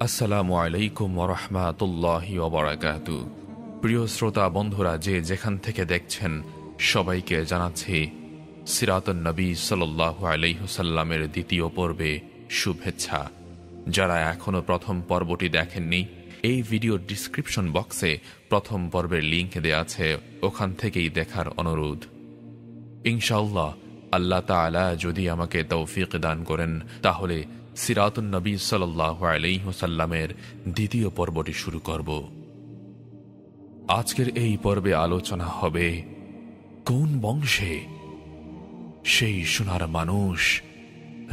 আসসালামু আলাইকুম ওয়া রাহমাতুল্লাহি ওয়া বারাকাতুহু। প্রিয় শ্রোতা বন্ধুরা, যে যেখান থেকে দেখছেন সবাইকে জানাচ্ছি সিরাতুন নবী সাল্লাল্লাহু আলাইহি ওয়াসাল্লামের দ্বিতীয় পর্বে শুভেচ্ছা। যারা এখনো প্রথম পর্বটি দেখেননি, এই ভিডিও ডেসক্রিপশন বক্সে প্রথম পর্বের লিংক দেয়া আছে, ওখান থেকেই দেখার অনুরোধ। ইনশাআল্লাহ আল্লাহ তাআলা যদি আমাকে তৌফিক দান করেন, তাহলে সিরাতুন নবী সাল্লাল্লাহু আলাইহি ওয়াসাল্লামের দ্বিতীয় পর্বটি শুরু করব। আজকের এই পর্বে আলোচনা হবে কোন বংশে সেই সোনার মানুষ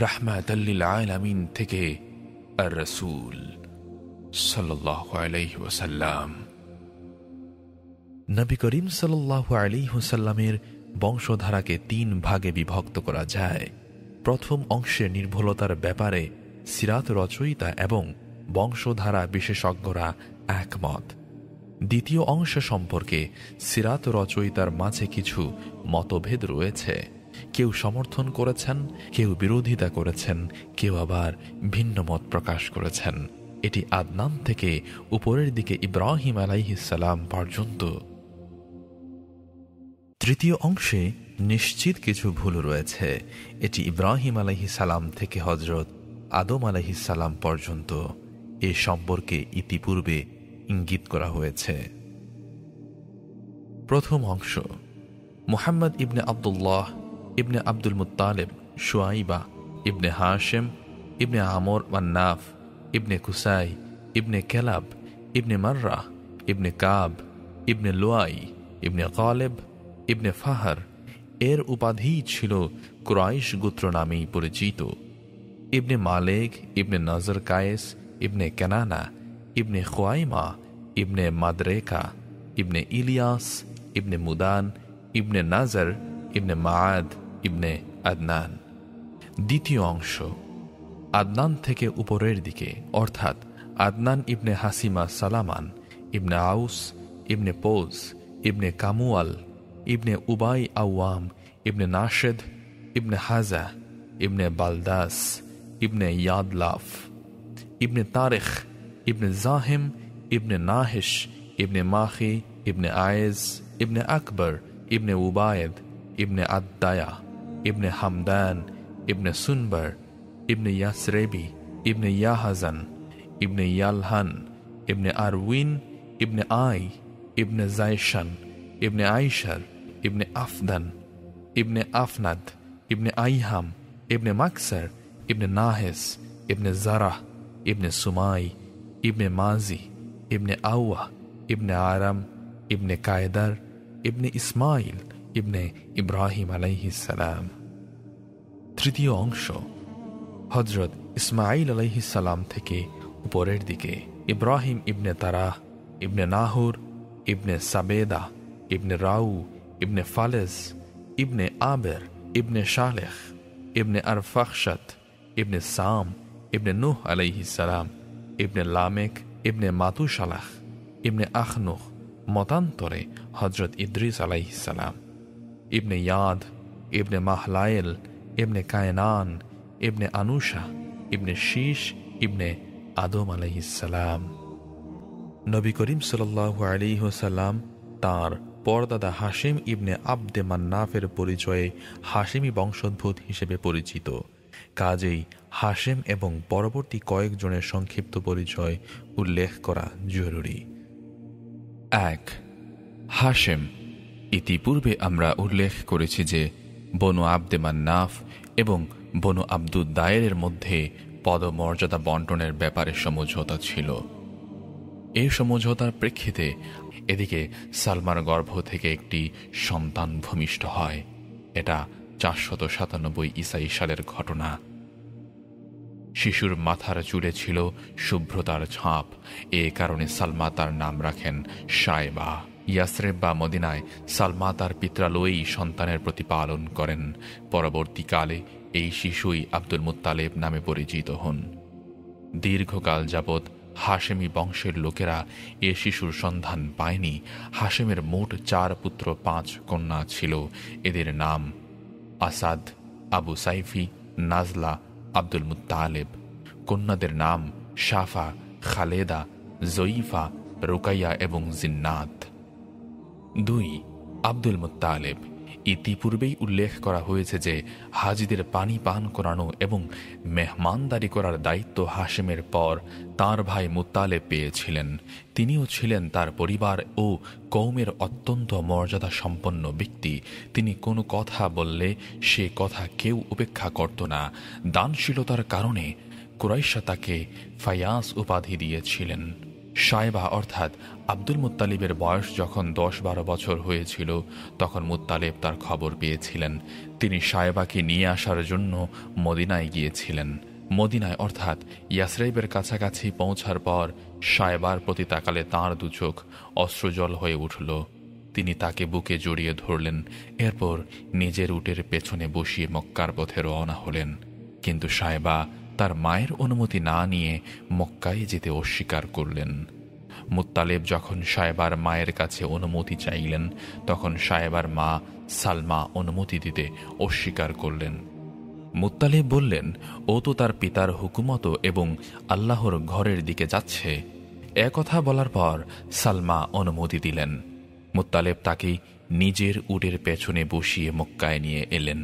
রাহমাতাল লিল আলামিন থেকে আর রাসূল সাল্লাল্লাহু আলাইহি ওয়াসাল্লাম। নবী করিম সাল্লাল্লাহু আলাইহি ওয়াসাল্লামের বংশধারাকে তিন ভাগে বিভক্ত করা যায়। প্রথম অংশে নির্ভুলতার ব্যাপারে সিরাত রচয়িতা এবং বংশধারা বিশেষজ্ঞরা একমত। দ্বিতীয় অংশ সম্পর্কে সিরাত রচয়িতার মাঝে কিছু মতভেদ রয়েছে। কেউ সমর্থন করেছেন, কেউ বিরোধিতা করেছেন, কেউ আবার ভিন্ন মত প্রকাশ করেছেন। এটি আদনান থেকে উপরের দিকে ইব্রাহিম আলাইহিস সালাম পর্যন্ত। তৃতীয় অংশে নিশ্চিত কিছু ভুল রয়েছে। এটি ইব্রাহিম আলাইহিস সালাম থেকে হযরত আদম আলাইহিস সালাম পর্যন্ত। এ সম্পর্কে ইতিপূর্বে ইঙ্গিত করা হয়েছে। প্রথম অংশ, মুহাম্মদ ইবনে আব্দুল্লাহ ইবনে আব্দুল মুত্তালিব শুআইবা ইবনে হাশেম ইবনে আমর মান্নাফ ইবনে কুসাই ইবনে কেলাব ইবনে মাররাহ ইবনে কাব ইবনে লুয়াই ইবনে গালিব ইবনে ফাহার এর উপাধি ছিল কুরাইশ গোত্র নামেই পরিচিত। ইবনে মালেক ইবনে নজর কায়েস ইবনে কেনানা ইবনে খোয়াইমা ইবনে মাদরেকা ইবনে ইলিয়াস ইবনে মুদান ইবনে নাজর ইবনে মাআদ ইবনে আদনান। দ্বিতীয় অংশ, আদনান থেকে উপরের দিকে, অর্থাৎ আদনান ইবনে হাসিমা সালামান ইবনে আউস ইবনে পোজ ইবনে কামুয়াল ইবনে উবাই আওয়াম ইবনে নাশেদ ইবনে হাজা ইবনে বালদাস ইবনে ইয়াদলাফ ইবনে তারিখ ইবনে জাহিম ইবনে নাহিশ ইবনে মাখি ইবনে আয়েজ ইবনে আকবর ইবনে উবায়দ ইবনে আদ্দায়া ইবনে হামদান ইবনে সুনবার ইবনে ইয়াসরেবি ইবনে ইয়াহাজান ইবনে ইয়ালহান ইবনে আরউইন ইবনে আই ইবনে জায়শান ইবনে আইশার ইবনে আফদান ইবনে আফনাদ ইবনে আইহাম ইবনে মাকসার ইবনে নাহেস ইবনে জারাহ ইবনে সুমাই ইবনে মাজি ইবনে আওয়া ইবনে আরাম ইবনে কায়দার ইবনে ইসমাইল ইবনে ইব্রাহিম আলাইহিস সালাম। তৃতীয় অংশ, হযরত ইসমাইল আলাইহিস সালাম থেকে উপরের দিকে, ইব্রাহিম ইবনে তারাহ ইবনে নাহুর ইবনে সাবেদা ইবনে রাউ ইবনে ফালেজ ইবনে আবের ইবনে শালেখ ইবনে আরফাখশাত ইবনে সাম ইবনে নূহ আলাইহিস সালাম ইবনে লামেক ইবনে মাতুশালাহ ইবনে আখনুখ, মতান্তরে হযরত ইদ্রিস আলাইহিস সালাম ইবনে ইয়াদ ইবনে মাহলায়েল ইবনে কায়নান ইবনে আনুশা ইবনে শীশ ইবনে আদম আলাইহিস সালাম। নবী করিম সাল্লাল্লাহু আলাইহি ওয়াসাল্লাম তাঁর পরদাদা হাশিম ইবনে আব্দে মান্নাফের পরিচয়ে হাশিমি বংশোদ্ভূত হিসেবে পরিচিত। কাজেই হাশেম এবং পরবর্তী কয়েকজনের সংক্ষিপ্ত পরিচয় উল্লেখ করা জরুরি। 1. হাশেম। ইতিপূর্বে আমরা উল্লেখ করেছি যে বনু আব্দে মান্নাফ এবং বনু আব্দুদ দায়েরের মধ্যে পদমর্যাদা বন্টনের ব্যাপারে সমঝোতা ছিল। এই সমঝোতার প্রেক্ষিতে এদিকে সালমার গর্ভ থেকে একটি সন্তান ভূমিষ্ঠ হয়। এটা 497 ঈসাই সালের ঘটনা। শিশুর মাথার চুলে ছিল শুভ্রতার ছাপ। এ কারণে সালমা তার নাম রাখেন সায়েবা। ইয়াসরেব বা মদিনায় সালমা তার পিত্রালয়েই সন্তানের প্রতিপালন করেন। পরবর্তীকালে এই শিশুই আব্দুল মুত্তালিব নামে পরিচিত হন। দীর্ঘকাল যাবৎ হাশেমি বংশের লোকেরা এ শিশুর সন্ধান পায়নি। হাশেমের মোট 4 পুত্র 5 কন্যা ছিল। এদের নাম Asad, Abu sci-fi, Nadla, Abdul Muttalib. কন্যাদের নাম শাফা, খালেদা, জয়ীফা, রুকাইয়া এবং জিন্নাত। 2. Abdul Muttalib. ইতিপূর্বেই উল্লেখ করা হয়েছে যে হাজিদের পানি পান করানো এবং মেহমানদারি করার দায়িত্ব হাশেমের পর তার ভাই মুত্তালেব পেয়েছিলেন। তিনিও ছিলেন তার পরিবার ও কওমের অত্যন্ত মর্যাদা সম্পন্ন ব্যক্তি। তিনি কোনো কথা বললে সে কথা কেউ উপেক্ষা করত না। দানশীলতার কারণে কুরাইশা তাকে ফায়াস উপাধি দিয়েছিলেন। সায়বা অর্থাৎ আব্দুল মুত্তালিবের বয়স যখন 10-12 বছর হয়েছিল তখন মুত্তালেব তার খবর পেয়েছিলেন। তিনি সায়বাকে নিয়ে আসার জন্য মদিনায় গিয়েছিলেন। মদিনায় অর্থাৎ ইয়াসরাইবের কাছাকাছি পৌঁছার পর সায়বার প্রতি তাকালে তাঁর দু চোখ অশ্রুজল হয়ে উঠল। তিনি তাকে বুকে জড়িয়ে ধরলেন। এরপর নিজের উটের পেছনে বসিয়ে মক্কার পথে রওনা হলেন। কিন্তু সায়বা তার মায়ের অনুমতি না নিয়ে মক্কায় যেতে অস্বীকার করলেন। মুত্তালেব যখন সায়বার মায়ের কাছে অনুমতি চাইলেন তখন সায়বার মা সালমা অনুমতি দিতে অস্বীকার করলেন। মুত্তালেব বললেন, ও তো তার পিতার হুকুমত এবং আল্লাহর ঘরের দিকে যাচ্ছে। একথা বলার পর সালমা অনুমতি দিলেন। মুত্তালেব তাকে নিজের উটের পেছনে বসিয়ে মক্কায় নিয়ে এলেন।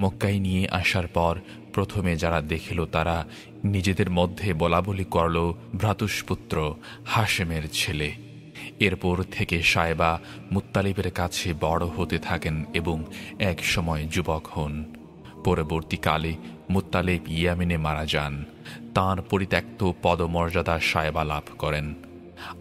মক্কায় নিয়ে আসার পর প্রথমে যারা দেখিল তারা নিজেদের মধ্যে বলাবলি করল, ভ্রাতুষ্পুত্র হাশেমের ছেলে। এরপর থেকে সায়বা মুত্তালিবের কাছে বড় হতে থাকেন এবং এক সময় যুবক হন। পরবর্তীকালে মুত্তালিব ইয়ামেনে মারা যান। তাঁর পরিত্যক্ত পদমর্যাদা সায়বা লাভ করেন।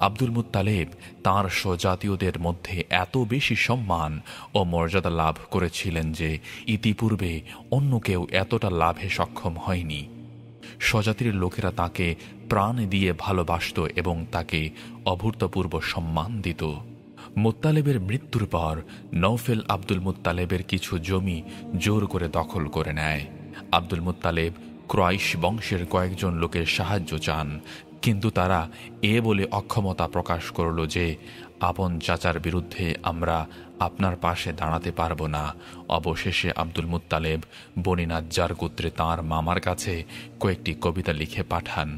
আব্দুল মুত্তালিব তাঁর স্বজাতীয়দের মধ্যে এত বেশি সম্মান ও মর্যাদা লাভ করেছিলেন যে ইতিপূর্বে অন্য কেউ এতটা লাভে সক্ষম হয়নি। স্বজাতির লোকেরা তাকে প্রাণ দিয়ে ভালোবাসত এবং তাকে অভূতপূর্ব সম্মান দিত। মুত্তালিবের মৃত্যুর পর নওফেল আব্দুল মুত্তালিবের কিছু জমি জোর করে দখল করে নেয়। আব্দুল মুত্তালিব কুরাইশ বংশের কয়েকজন লোকের সাহায্য চান, কিন্তু তারা এ বলে অক্ষমতা প্রকাশ করল যে আপন চাচার বিরুদ্ধে আমরা আপনার পাশে দাঁড়াতে পারব না। অবশেষে আব্দুল মুত্তালিব বনি নাজ্জার গোত্রে তাঁর মামার কাছে কয়েকটি কবিতা লিখে পাঠান।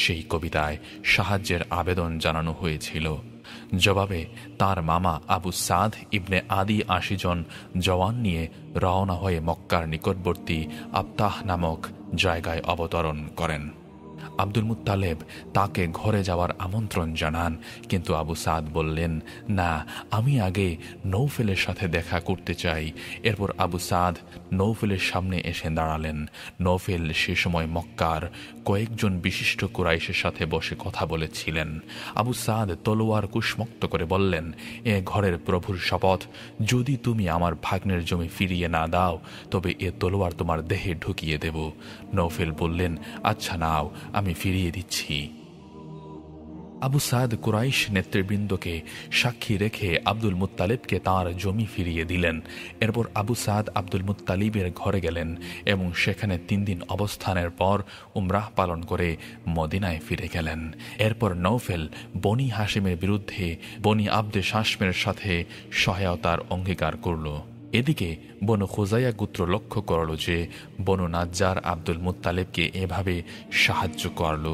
সেই কবিতায় সাহায্যের আবেদন জানানো হয়েছিল। জবাবে তার মামা আবু সাদ ইবনে আদি 80 জন জওয়ান নিয়ে রওনা হয়ে মক্কার নিকটবর্তী আবতাহ নামক জায়গায় অবতরণ করেন। আব্দুল মুত্তালিব তাকে ঘরে যাওয়ার আমন্ত্রণ জানান, কিন্তু আবু সাদ বললেন, না, আমি আগে নৌফেলের সাথে দেখা করতে চাই। এরপর আবু সাদ নৌফেলের সামনে এসে দাঁড়ালেন। নৌফেল সে সময় মক্কার কয়েকজন বিশিষ্ট কুরাইশের সাথে বসে কথা বলেছিলেন। আবু সাদ তলোয়ার কুশমুক্ত করে বললেন, এ ঘরের প্রভুর শপথ, যদি তুমি আমার ভাগ্নের জমি ফিরিয়ে না দাও তবে এ তলোয়ার তোমার দেহে ঢুকিয়ে দেব। নৌফেল বললেন, আচ্ছা নাও, আমি ফিরিয়ে দিচ্ছি। আবু সাদ কুরাইশ নেতৃবৃন্দকে সাক্ষী রেখে আব্দুল মুত্তালিবকে তাঁর জমি ফিরিয়ে দিলেন। এরপর আবু সাদ আব্দুল মুত্তালিবের ঘরে গেলেন এবং সেখানে 3 দিন অবস্থানের পর উমরাহ পালন করে মদিনায় ফিরে গেলেন। এরপর নওফেল বনি হাশিমের বিরুদ্ধে বনি আব্দে শাসমের সাথে সহায়তার অঙ্গীকার করল। এদিকে বনু খুজাইয়া গোত্র লক্ষ্য করল যে বনু নাজ্জার আব্দুল মুত্তালিবকে এভাবে সাহায্য করল।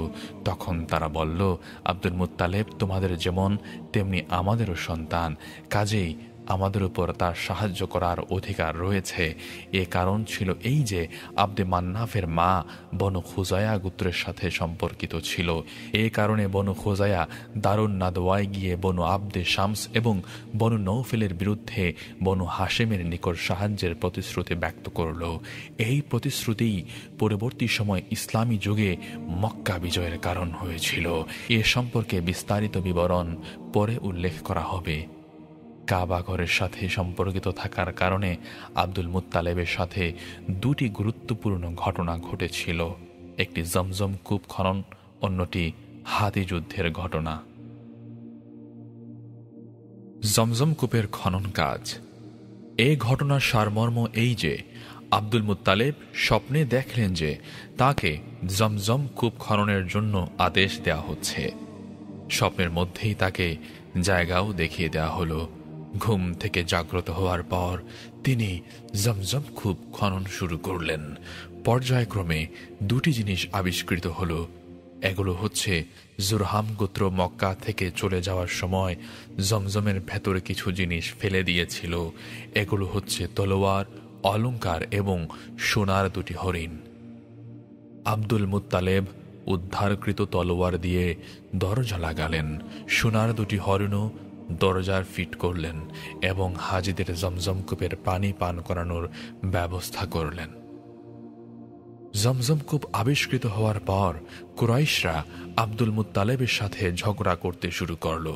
তখন তারা বলল, আব্দুল মুত্তালিব তোমাদের যেমন তেমনি আমাদেরও সন্তান, কাজেই আমাদের উপর তার সাহায্য করার অধিকার রয়েছে। এ কারণ ছিল এই যে আব্দে মান্নাফের মা বনু খুজায়া গোত্রের সাথে সম্পর্কিত ছিল। এ কারণে বনু খুজায়া দারুন নাদওয়ায় গিয়ে বনু আব্দে শামস এবং বনু নৌফেলের বিরুদ্ধে বনু হাশেমের নিকট সাহায্যের প্রতিশ্রুতি ব্যক্ত করল। এই প্রতিশ্রুতিই পরবর্তী সময় ইসলামী যুগে মক্কা বিজয়ের কারণ হয়েছিল। এ সম্পর্কে বিস্তারিত বিবরণ পরে উল্লেখ করা হবে। কাবা ঘরের সাথে সম্পর্কিত থাকার কারণে আব্দুল মুত্তালিবের সাথে 2টি গুরুত্বপূর্ণ ঘটনা ঘটেছিল। একটি জমজম কূপ খনন, অন্যটি হাতি যুদ্ধের ঘটনা। জমজম কূপের খনন কাজ। এই ঘটনার সারমর্ম এই যে আব্দুল মুত্তালিব স্বপ্নে দেখলেন যে তাকে জমজম কূপ খননের জন্য আদেশ দেওয়া হচ্ছে। স্বপ্নের মধ্যেই তাকে জায়গাও দেখিয়ে দেওয়া হলো। ঘুম থেকে জাগ্রত হওয়ার পর তিনি জমজম কূপ খনন শুরু করলেন। পর্যায়ক্রমে 2টি জিনিস আবিষ্কৃত হল। এগুলো হচ্ছে জুরহাম গোত্র মক্কা থেকে চলে যাওয়ার সময় জমজমের ভেতরে কিছু জিনিস ফেলে দিয়েছিল। এগুলো হচ্ছে তলোয়ার, অলংকার এবং সোনার দুটি হরিণ। আব্দুল মুত্তালেব উদ্ধারকৃত তলোয়ার দিয়ে দরজা লাগালেন, সোনার দুটি হরিণও দরজার ফিট করলেন এবং হাজিদের জমজম কূপের পানি পান করানোর ব্যবস্থা করলেন। জমজম কূপ আবিষ্কৃত হওয়ার পর কুরাইশরা আব্দুল মুত্তালেবের সাথে ঝগড়া করতে শুরু করল।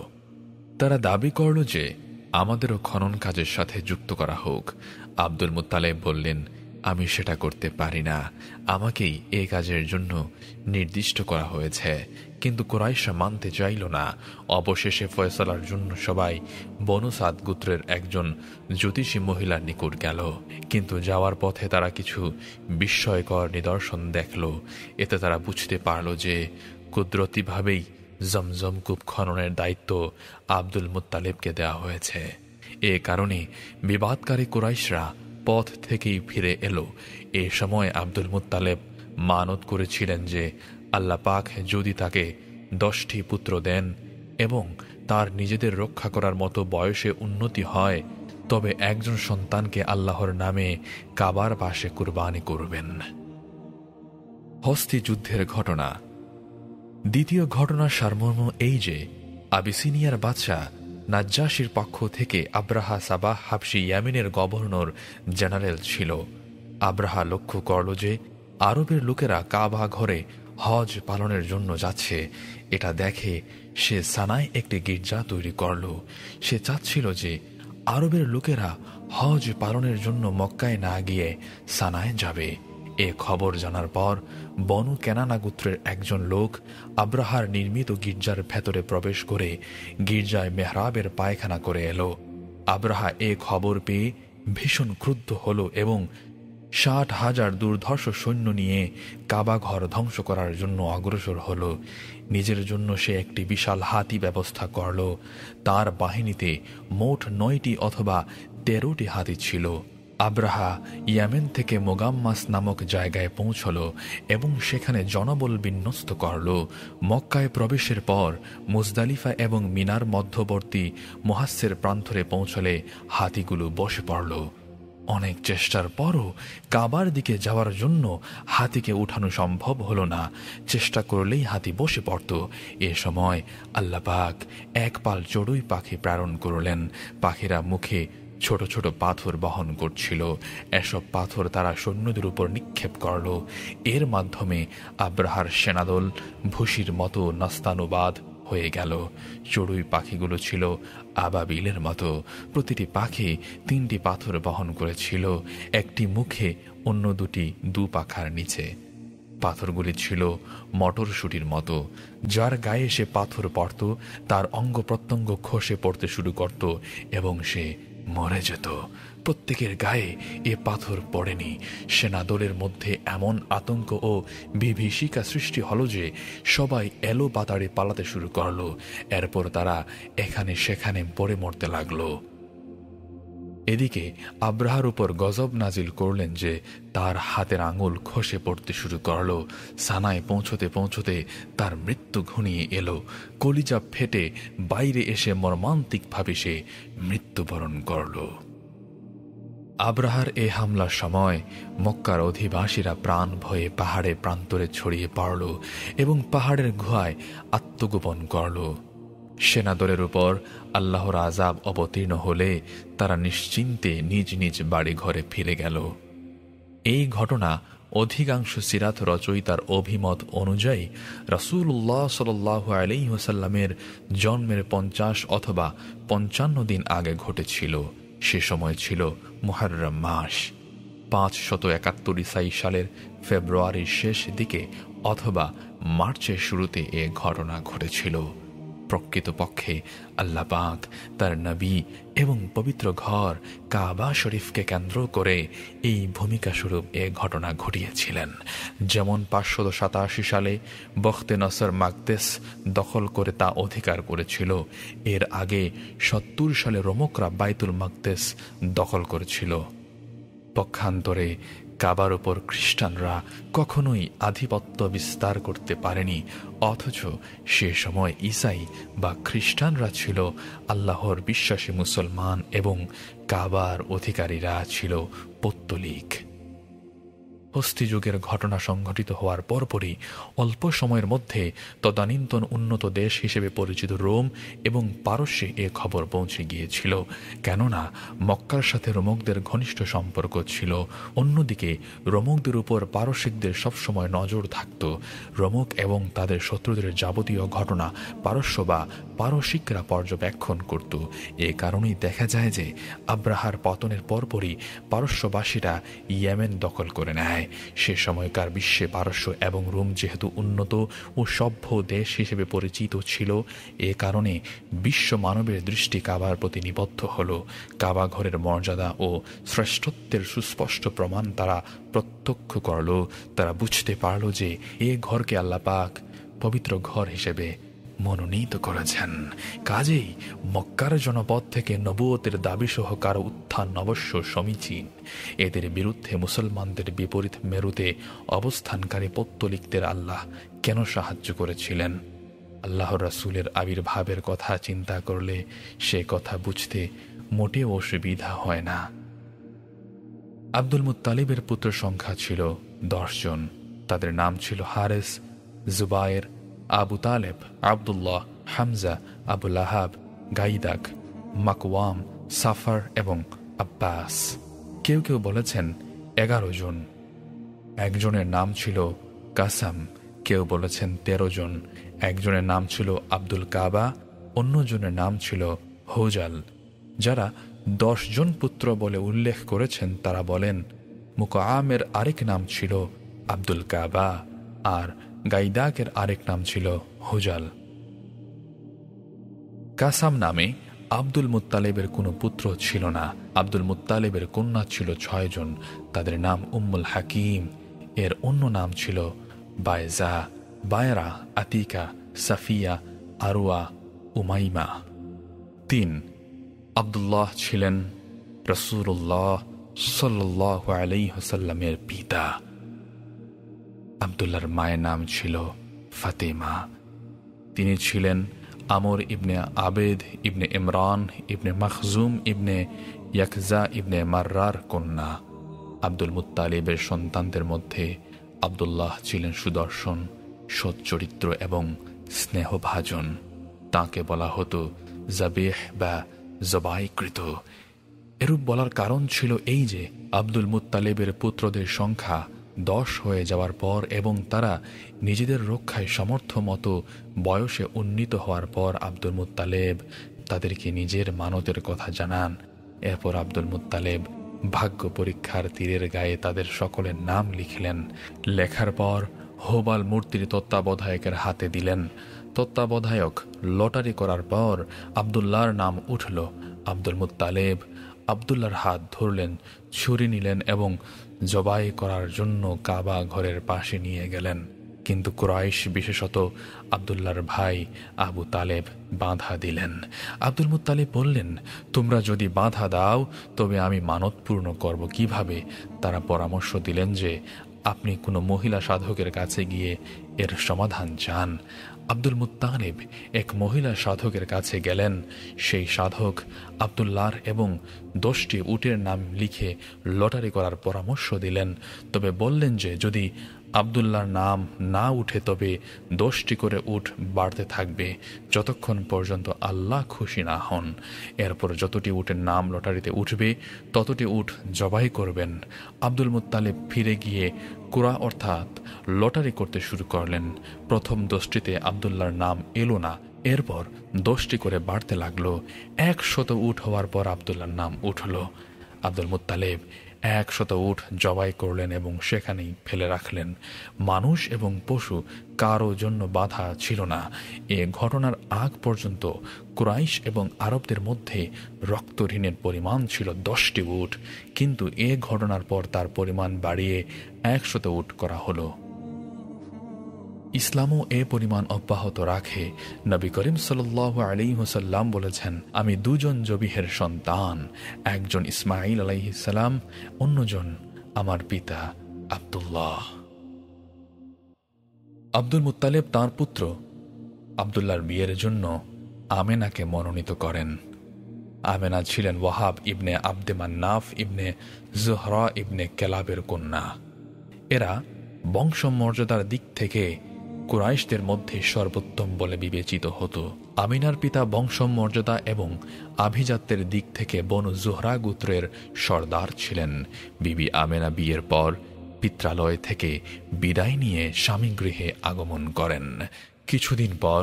তারা দাবি করল যে আমাদেরও খনন কাজের সাথে যুক্ত করা হোক। আব্দুল মুত্তালেব বললেন, আমি সেটা করতে পারি না, আমাকেই এই কাজের জন্য নির্দিষ্ট করা হয়েছে। কিন্তু কুরাইশরা মানতে চাইল না। অবশেষে ফয়সালার জন্য সবাই বনু সাদ গোত্রের একজন জ্যোতিষী মহিলার নিকট গেল। কিন্তু যাওয়ার পথে তারা কিছু বিস্ময়কর নিদর্শন দেখল। এতে তারা বুঝতে পারল যে কুদরতিভাবেই জমজম কূপ খননের দায়িত্ব আব্দুল মুত্তালেবকে দেওয়া হয়েছে। এ কারণে বিবাদকারী কুরাইশরা পথ থেকেই ফিরে এলো। এ সময় আব্দুল মুত্তালেব মানত করেছিলেন যে আল্লাহ পাক যদি তাকে 10টি পুত্র দেন এবং তার নিজেদের রক্ষা করার মতো বয়সে উন্নতি হয়, তবে একজন সন্তানকে আল্লাহর নামে কাবার পাশে কুরবানি করবেন। হস্তি যুদ্ধের ঘটনা। দ্বিতীয় ঘটনার সারমর্ম এই যে আবিসিনিয়ার বাদশা নাজ্জাশির পক্ষ থেকে আব্রাহা সাবাহ হাবশি ইয়ামিনের গভর্নর জেনারেল ছিল। আব্রাহা লক্ষ্য করল যে আরবের লোকেরা কাবা ঘরে হজ পালনের জন্য যাচ্ছে। এটা দেখে সে সানায় একটি গির্জা তৈরি করল। সে চাচ্ছিল যে আরবের লোকেরা হজ পালনের জন্য মক্কায় না গিয়ে সানায় যাবে। এ খবর জানার পর বনু কেনানা গোত্রের একজন লোক আব্রাহার নির্মিত গির্জার ভেতরে প্রবেশ করে গির্জায় মেহরাবের পায়খানা করে এলো। আব্রাহা এ খবর পেয়ে ভীষণ ক্রুদ্ধ হল এবং 60,000 দুর্ধর্ষ সৈন্য নিয়ে কাবা ঘর ধ্বংস করার জন্য অগ্রসর হল। নিজের জন্য সে একটি বিশাল হাতি ব্যবস্থা করল। তার বাহিনীতে মোট 9টি অথবা 13টি হাতি ছিল। আব্রাহা ইয়ামেন থেকে মোগাম্মাস নামক জায়গায় পৌঁছল এবং সেখানে জনবল বিন্যস্ত করল। মক্কায় প্রবেশের পর মুজদালিফা এবং মিনার মধ্যবর্তী মুহাসসির প্রান্তরে পৌঁছলে হাতিগুলো বসে পড়ল। অনেক চেষ্টার পরও কাবার দিকে যাওয়ার জন্য হাতিকে উঠানো সম্ভব হল না। চেষ্টা করলেই হাতি বসে পড়ত। এ সময় আল্লাহ পাক এক পাল চড়ুই পাখি প্রেরণ করলেন। পাখিরা মুখে ছোট ছোট পাথর বহন করছিল। এসব পাথর তারা সৈন্যদের উপর নিক্ষেপ করল। এর মাধ্যমে আব্রাহার সেনাদল ভুসির মতো নাস্তানুবাদ হয়ে গেল। চড়ুই পাখিগুলো ছিল আবাবিলের মতো। প্রতিটি পাখি 3টি পাথর বহন করেছিল, একটি মুখে, অন্য দুটি পাখার নিচে। পাথরগুলি ছিল মটরশুটির মতো। যার গায়ে সে পাথর পড়ত তার অঙ্গ প্রত্যঙ্গ খসে পড়তে শুরু করত এবং সে মরে যেত। প্রত্যেকের গায়ে এ পাথর পড়েনি। সেনাদলের মধ্যে এমন আতঙ্ক ও বিভীষিকা সৃষ্টি হল যে সবাই এলো পাতাড়ে পালাতে শুরু করল। এরপর তারা এখানে সেখানে পড়ে মরতে লাগল। এদিকে আব্রাহার উপর গজব নাজিল করলেন যে তার হাতের আঙুল খসে পড়তে শুরু করল। সানায় পৌঁছতে পৌঁছতে তার মৃত্যু ঘনিয়ে এলো। কলিজা ফেটে বাইরে এসে মর্মান্তিকভাবে সে মৃত্যুবরণ করল। আব্রাহার এ হামলার সময় মক্কার অধিবাসীরা প্রাণ ভয়ে পাহাড়ে প্রান্তরে ছড়িয়ে পড়ল এবং পাহাড়ের গুহায় আত্মগোপন করল। সেনাদলের উপর আল্লাহর আযাব অবতীর্ণ হলে তারা নিশ্চিন্তে নিজ নিজ বাড়ি ঘরে ফিরে গেল। এই ঘটনা অধিকাংশ সিরাত রচয়িতার অভিমত অনুযায়ী রাসূলুল্লাহ সাল্লাল্লাহু আলাইহি ওয়াসাল্লামের জন্মের 50 অথবা 55 দিন আগে ঘটেছিল। সে সময় ছিল মুহররম মাস। 571 ঈসাই সালের ফেব্রুয়ারির শেষ দিকে অথবা মার্চের শুরুতে এ ঘটনা ঘটেছিল। প্রকৃতপক্ষে আল্লাহ পাক তার নবী এবং পবিত্র ঘর কাবা শরীফকে কেন্দ্র করে এই ভূমিকা স্বরূপ এ ঘটনা ঘটিয়েছিলেন। যেমন 587 সালে বখতে নসর মাকদেস দখল করে তা অধিকার করেছিল। এর আগে 70 সালে রোমকরা বাইতুল মাকদেস দখল করেছিল। পক্ষান্তরে কাবার উপর খ্রিস্টানরা কখনোই আধিপত্য বিস্তার করতে পারেনি, অথচ সে সময় ঈসাই বা খ্রিস্টানরা ছিল আল্লাহর বিশ্বাসী মুসলমান এবং কাবার অধিকারীরা ছিল পৌত্তলিক। হস্তিযুগের ঘটনা সংঘটিত হওয়ার পরপরই অল্প সময়ের মধ্যে তদানীন্তন উন্নত দেশ হিসেবে পরিচিত রোম এবং পারস্যে এ খবর পৌঁছে গিয়েছিল, কেননা মক্কার সাথে রোমকদের ঘনিষ্ঠ সম্পর্ক ছিল। অন্যদিকে রোমকদের উপর পারসিকদের সবসময় নজর থাকত। রোমক এবং তাদের শত্রুদের যাবতীয় ঘটনা পারস্য বা পারসিকরা পর্যবেক্ষণ করত। এ কারণেই দেখা যায় যে আব্রাহার পতনের পরপরই পারস্যবাসীরা ইয়েমেন দখল করে নেয়। সে সময়কার বিশ্বে পারস্য এবং রোম যেহেতু উন্নত ও সভ্য দেশ হিসেবে পরিচিত ছিল, এ কারণে বিশ্ব মানবের দৃষ্টি কাবার প্রতি নিবদ্ধ হল। কাবা ঘরের মর্যাদা ও শ্রেষ্ঠত্বের সুস্পষ্ট প্রমাণ তারা প্রত্যক্ষ করল। তারা বুঝতে পারল যে এ ঘরকে আল্লাহ পাক পবিত্র ঘর হিসেবে মনোনীত করেছেন। কাজেই মক্কার জনপদ থেকে নবুয়তের দাবি সহ কারো উত্থান অবশ্য সমীচীন। এদের বিরুদ্ধে মুসলমানদের বিপরীত মেরুতে অবস্থানকারী পৌত্তলিকদের আল্লাহ কেন সাহায্য করেছিলেন? আল্লাহর রাসূলের আবির্ভাবের কথা চিন্তা করলে সে কথা বুঝতে মোটেও অসুবিধা হয় না। আব্দুল মুত্তালিবের পুত্র সংখ্যা ছিল 10 জন। তাদের নাম ছিল হারেস, জুবায়ের, আবু তালেব, আবদুল্লাহ, হামজা, আবু লাহাব, গাইদাক, মাকওয়াম, সাফার এবং আব্বাস। কেউ কেউ বলেছেন 11 জন। একজনের নাম ছিল কাসাম, কেউ বলেছেন 13 জন। একজনের নাম ছিল আব্দুল কাবা, অন্যজনের নাম ছিল হোজাল। যারা 10 জন পুত্র বলে উল্লেখ করেছেন তারা বলেন মুকআমের আরেক নাম ছিল আব্দুল কাবা আর গাইদাকের আরেক নাম ছিল হোজাল। কাসাম নামে আব্দুল মুত্তালিবের কোনো পুত্র ছিল না। আব্দুল মুত্তালিবের কন্যা ছিল 6 জন। তাদের নাম উম্মুল হাকিম, এর অন্য নাম ছিল বায়জা, বায়রা, আতিকা, সাফিয়া, আরওয়া, উমাইমা। 3 আব্দুল্লাহ ছিলেন রাসূলুল্লাহ সাল্লাল্লাহু আলাইহি ওয়াসাল্লামের পিতা। আব্দুল্লাহর মায়ের নাম ছিল ফাতেমা। তিনি ছিলেন আমর ইবনে আবেদ ইবনে ইমরান ইবনে মখজুম ইবনে ইয়াকজা ইবনে মাররার কন্যা। আব্দুল মুত্তালিবের সন্তানদের মধ্যে আব্দুল্লাহ ছিলেন সুদর্শন, সচ্চরিত্র এবং স্নেহভাজন। তাঁকে বলা হতো জাবেহ বা জবাইকৃত। এরূপ বলার কারণ ছিল এই যে আব্দুল মুত্তালিবের পুত্রদের সংখ্যা 10 হয়ে যাওয়ার পর এবং তারা নিজেদের রক্ষায় সমর্থ মতো বয়সে উন্নীত হওয়ার পর আব্দুল মুত্তালিব তাদেরকে নিজের মানতের কথা জানান। এরপর আব্দুল মুত্তালিব ভাগ্য পরীক্ষার তীরের গায়ে তাদের সকলের নাম লিখলেন। লেখার পর হোবাল মূর্তির তত্ত্বাবধায়কের হাতে দিলেন। তত্ত্বাবধায়ক লটারি করার পর আব্দুল্লাহর নাম উঠল। আব্দুল মুত্তালিব আব্দুল্লাহর হাত ধরলেন, ছুরি নিলেন এবং জবাই করার জন্য কাবা ঘরের পাশে নিয়ে গেলেন। কিন্তু কুরাইশ, বিশেষত আব্দুল্লাহর ভাই আবু তালেব বাধা দিলেন। আব্দুল মুত্তালিব বললেন, তোমরা যদি বাধা দাও তবে আমি মানত পূর্ণ করব কিভাবে? তারা পরামর্শ দিলেন যে আপনি কোনো মহিলা সাধকের কাছে গিয়ে এর সমাধান চান। আব্দুল মুত্তালিব এক মহিলা সাধকের কাছে গেলেন। সেই সাধক আব্দুল্লাহর এবং 10টি উটের নাম লিখে লটারি করার পরামর্শ দিলেন, তবে বললেন যে যদি আব্দুল্লাহর নাম না উঠে তবে 10টি করে উট বাড়তে থাকবে যতক্ষণ পর্যন্ত আল্লাহ খুশি না হন। এরপর যতটি উটের নাম লটারিতে উঠবে ততটি উট জবাই করবেন। আব্দুল মুত্তালিব ফিরে গিয়ে কুরা অর্থাৎ লটারি করতে শুরু করলেন। প্রথম 10টিতে আব্দুল্লাহর নাম এলো না। এরপর 10টি করে বাড়তে লাগলো। 100 উট হওয়ার পর আব্দুল্লাহর নাম উঠল। আব্দুল মুত্তালিব 100 উট জবাই করলেন এবং সেখানেই ফেলে রাখলেন। মানুষ এবং পশু কারো জন্য বাধা ছিল না। এ ঘটনার আগ পর্যন্ত কুরাইশ এবং আরবদের মধ্যে রক্তঋণের পরিমাণ ছিল 10টি উট, কিন্তু এ ঘটনার পর তার পরিমাণ বাড়িয়ে 100 উট করা হলো। ইসলামও এ পরিমাণ অব্যাহত রাখে। নবী করিম সাল্লাল্লাহু আলাইহি ওয়াসাল্লাম বলেছেন, আমি 2 জন জবিহের সন্তান, একজন ইসমাঈল আলাইহিস সালাম, অন্যজন আমার পিতা আব্দুল্লাহ। আব্দুল মুত্তালেব তাঁর পুত্র আব্দুল্লাহর বিয়ের জন্য আমেনাকে মনোনীত করেন। আমেনা ছিলেন ওয়াহাব ইবনে আব্দে মান্নাফ ইবনে জোহরা ইবনে কেলাবের কন্যা। এরা বংশমর্যাদার দিক থেকে কুরাইশদের মধ্যে সর্বোত্তম বলে বিবেচিত হতো। আমিনার পিতা বংশমর্যাদা এবং আভিজাত্যের দিক থেকে বনু জোহরা গোত্রের সর্দার ছিলেন। বিবি আমেনা বিয়ের পর পিত্রালয় থেকে বিদায় নিয়ে স্বামীগৃহে আগমন করেন। কিছুদিন পর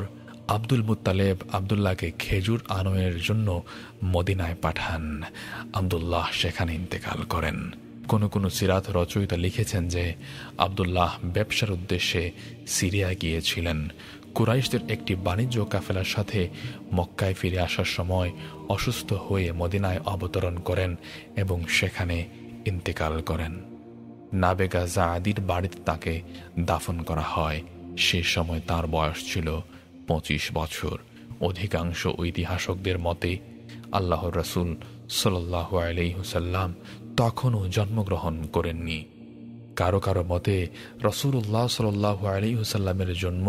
আব্দুল মুত্তালেব আব্দুল্লাহকে খেজুর আনয়নের জন্য মদিনায় পাঠান। আব্দুল্লাহ সেখানে ইন্তেকাল করেন। কোনো কোনো সিরাত রচয়িতা লিখেছেন যে আব্দুল্লাহ ব্যবসার উদ্দেশ্যে সিরিয়া গিয়েছিলেন। কুরাইশদের একটি বাণিজ্য কাফেলার সাথে মক্কায় ফিরে আসার সময় অসুস্থ হয়ে মদিনায় অবতরণ করেন এবং সেখানে ইন্তেকাল করেন। নাবেগা জাআদির বাড়িতে তাকে দাফন করা হয়। সে সময় তার বয়স ছিল 25 বছর। অধিকাংশ ঐতিহাসকদের মতে আল্লাহর রাসূল সাল্লাল্লাহু আলাইহি ওয়াসাল্লাম তখনও জন্মগ্রহণ করেননি। কারো কারো মতে রাসূলুল্লাহ সাল্লাল্লাহু আলাইহি ওয়াসাল্লামের জন্ম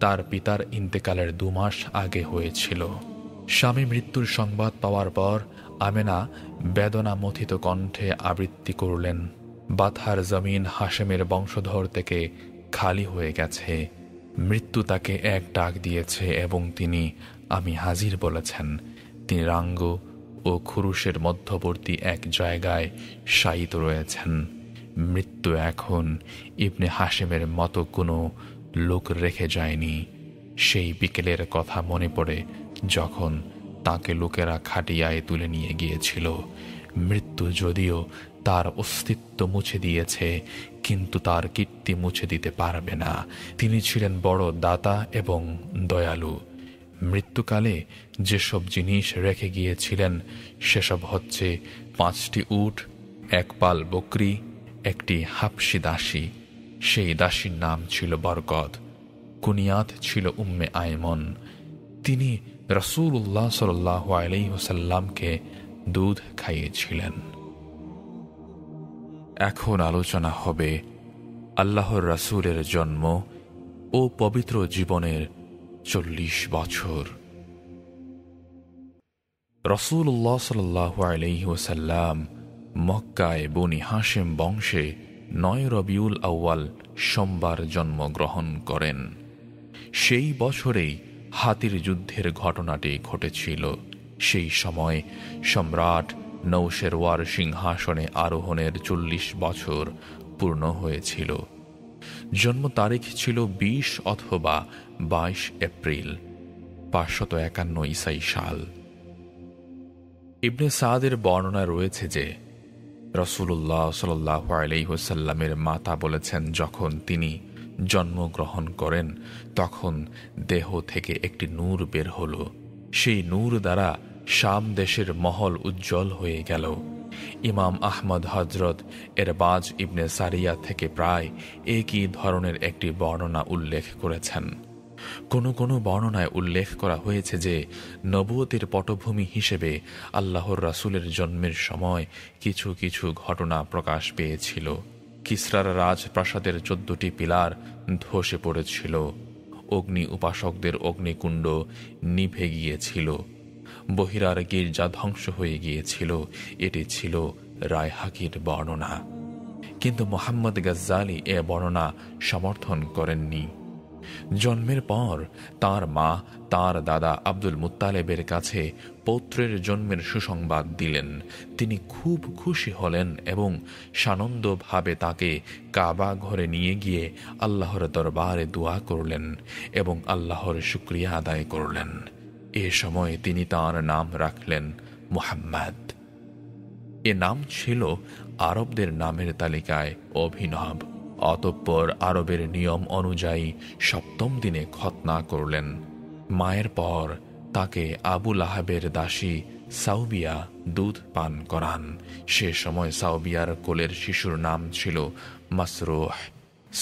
তার পিতার ইন্তেকালের 2 মাস আগে হয়েছিল। স্বামী মৃত্যুর সংবাদ পাওয়ার পর আমেনা বেদনামথিত কণ্ঠে আবৃত্তি করলেন, বাথার জমিন হাশেমের বংশধর থেকে খালি হয়ে গেছে। মৃত্যু তাকে এক ডাক দিয়েছে এবং তিনি আমি হাজির বলেছেন। তিনি রাঙ্গ ও খুরুশের মধ্যবর্তী এক জায়গায় শায়িত রয়েছেন। মৃত্যু এখন ইবনে হাশেমের মতো কোনো লোক রেখে যায়নি। সেই বিকেলের কথা মনে পড়ে যখন তাকে লোকেরা খাটিয়ায় তুলে নিয়ে গিয়েছিল। মৃত্যু যদিও তার অস্তিত্ব মুছে দিয়েছে, কিন্তু তার কীর্তি মুছে দিতে পারবে না। তিনি ছিলেন বড় দাতা এবং দয়ালু। মৃত্যুকালে যেসব জিনিস রেখে গিয়েছিলেন সেসব হচ্ছে 5টি উট, 1 পাল বকরি, একটি হাবশী দাসী। সেই দাসীর নাম ছিল বরকত। কুনিয়াত ছিল উম্মে আয়মন। তিনি রাসূলুল্লাহ সাল্লাল্লাহু আলাইহি ওয়াসাল্লামকে দুধ খাইয়েছিলেন। এখন আলোচনা হবে আল্লাহর রাসূলের জন্ম ও পবিত্র জীবনের 40 বছর। রাসূলুল্লাহ সাল্লাল্লাহু আলাইহি ওয়াসাল্লাম মক্কায় বনি হাশেম বংশে 9 রবিউল আউয়াল সোমবার জন্মগ্রহণ করেন। সেই বছরেই হাতির যুদ্ধের ঘটনাটি ঘটেছিল। সেই সময় সম্রাট নৌশেরওয়ার সিংহাসনে আরোহণের 40 বছর পূর্ণ হয়েছিল। জন্ম তারিখ ছিল 20 অথবা 22 এপ্রিল 551 ঈসাই সাল। ইবনে সাদের বর্ণনা রয়েছে যে রাসূলুল্লাহ সাল্লাল্লাহু আলাইহি ওয়াসাল্লামের মাতা বলেছেন, যখন তিনি জন্মগ্রহণ করেন তখন দেহ থেকে একটি নূর বের হল। সেই নূর দ্বারা শাম দেশের মহল উজ্জ্বল হয়ে গেল। ইমাম আহমদ হযরত এরবাজ ইবনে সারিয়া থেকে প্রায় একই ধরনের একটি বর্ণনা উল্লেখ করেছেন। কোনো কোনো বর্ণনায় উল্লেখ করা হয়েছে যে নবুয়তের পটভূমি হিসেবে আল্লাহর রাসূলের জন্মের সময় কিছু কিছু ঘটনা প্রকাশ পেয়েছিল। কিসরার রাজপ্রাসাদের 14টি পিলার ধসে পড়েছিল। অগ্নি উপাসকদের অগ্নিকুণ্ড নিভে গিয়েছিল। বহিরার গির্জা ধ্বংস হয়ে গিয়েছিল। এটি ছিল রায়হাকির বর্ণনা, কিন্তু মুহাম্মদ গাজ্জালি এ বর্ণনা সমর্থন করেননি। জন্মের পর তার মা তার দাদা আব্দুল মুত্তালেবের কাছে পৌত্রের জন্মের সুসংবাদ দিলেন। তিনি খুব খুশি হলেন এবং সানন্দভাবে তাকে কাবা ঘরে নিয়ে গিয়ে আল্লাহর দরবারে দোয়া করলেন এবং আল্লাহর শুকরিয়া আদায় করলেন। এ সময় তিনি তার নাম রাখলেন মুহাম্মদ। এ নাম ছিল আরবদের নামের তালিকায় অভিনব। অতঃপর আরবের নিয়ম অনুযায়ী 7ম দিনে খতনা করলেন। মায়ের পর তাকে আবু লাহাবের দাসী সাউবিয়া দুধ পান করান। সে সময় সাউবিয়ার কোলের শিশুর নাম ছিল মাসরুহ।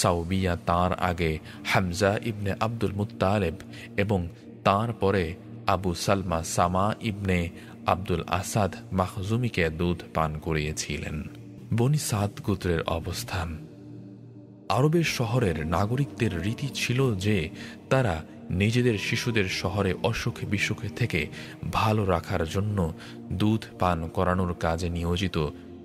সাউবিয়া তার আগে হামজা ইবনে আব্দুল মুত্তালেব এবং তার পরে আবু সালমা সামা ইবনে আব্দুল আসাদ মাখজুমিকে দুধ পান করিয়েছিলেন। বনি সাদ গোত্রের অবস্থান। আরবের শহরের নাগরিকদের রীতি ছিল যে তারা নিজেদের শিশুদের শহরে অসুখে বিসুখে থেকে ভালো রাখার জন্য দুধ পান করানোর কাজে নিয়োজিত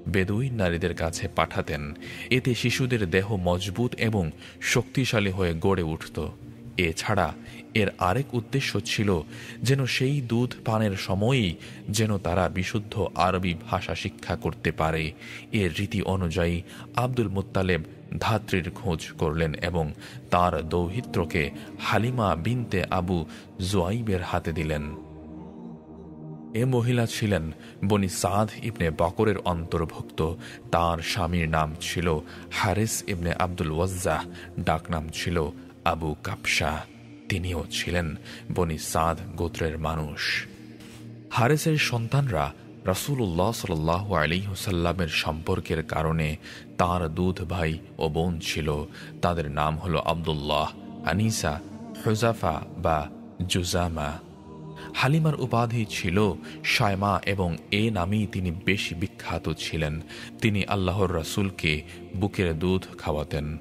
বেদুইন নারীদের কাছে পাঠাতেন। এতে শিশুদের দেহ মজবুত এবং শক্তিশালী হয়ে গড়ে উঠত। এছাড়া এর আরেক উদ্দেশ্য ছিল যেন সেই দুধ পানের সময়েই যেন তারা বিশুদ্ধ আরবি ভাষা শিক্ষা করতে পারে। এর রীতি অনুযায়ী আব্দুল মুত্তালেব ধাত্রীর খোঁজ করলেন এবং তার দৌহিত্রকে হালিমা বিনতে আবু জুয়াইবের হাতে দিলেন। এ মহিলা ছিলেন বনি সাদ ইবনে বকরের অন্তর্ভুক্ত। তার স্বামীর নাম ছিল হারিস ইবনে আব্দুল ওয়াজ্জাহ, ডাকনাম ছিল আবু কাপসা। তিনিও ছিলেন বনি সাদ গোত্রের মানুষ। হারিসের সন্তানরা রাসূলুল্লাহ সাল্লাল্লাহু আলাইহি ওয়াসাল্লামের সম্পর্কের কারণে তার দুধ ভাই ও বোন ছিল। তাদের নাম হল আব্দুল্লাহ, আনিসা, হুজাফা বা জুজামা। হালিমার উপাধি ছিল শায়মা এবং এ নামেই তিনি বেশি বিখ্যাত ছিলেন। তিনি আল্লাহর রাসূলকে বুকের দুধ খাওয়াতেন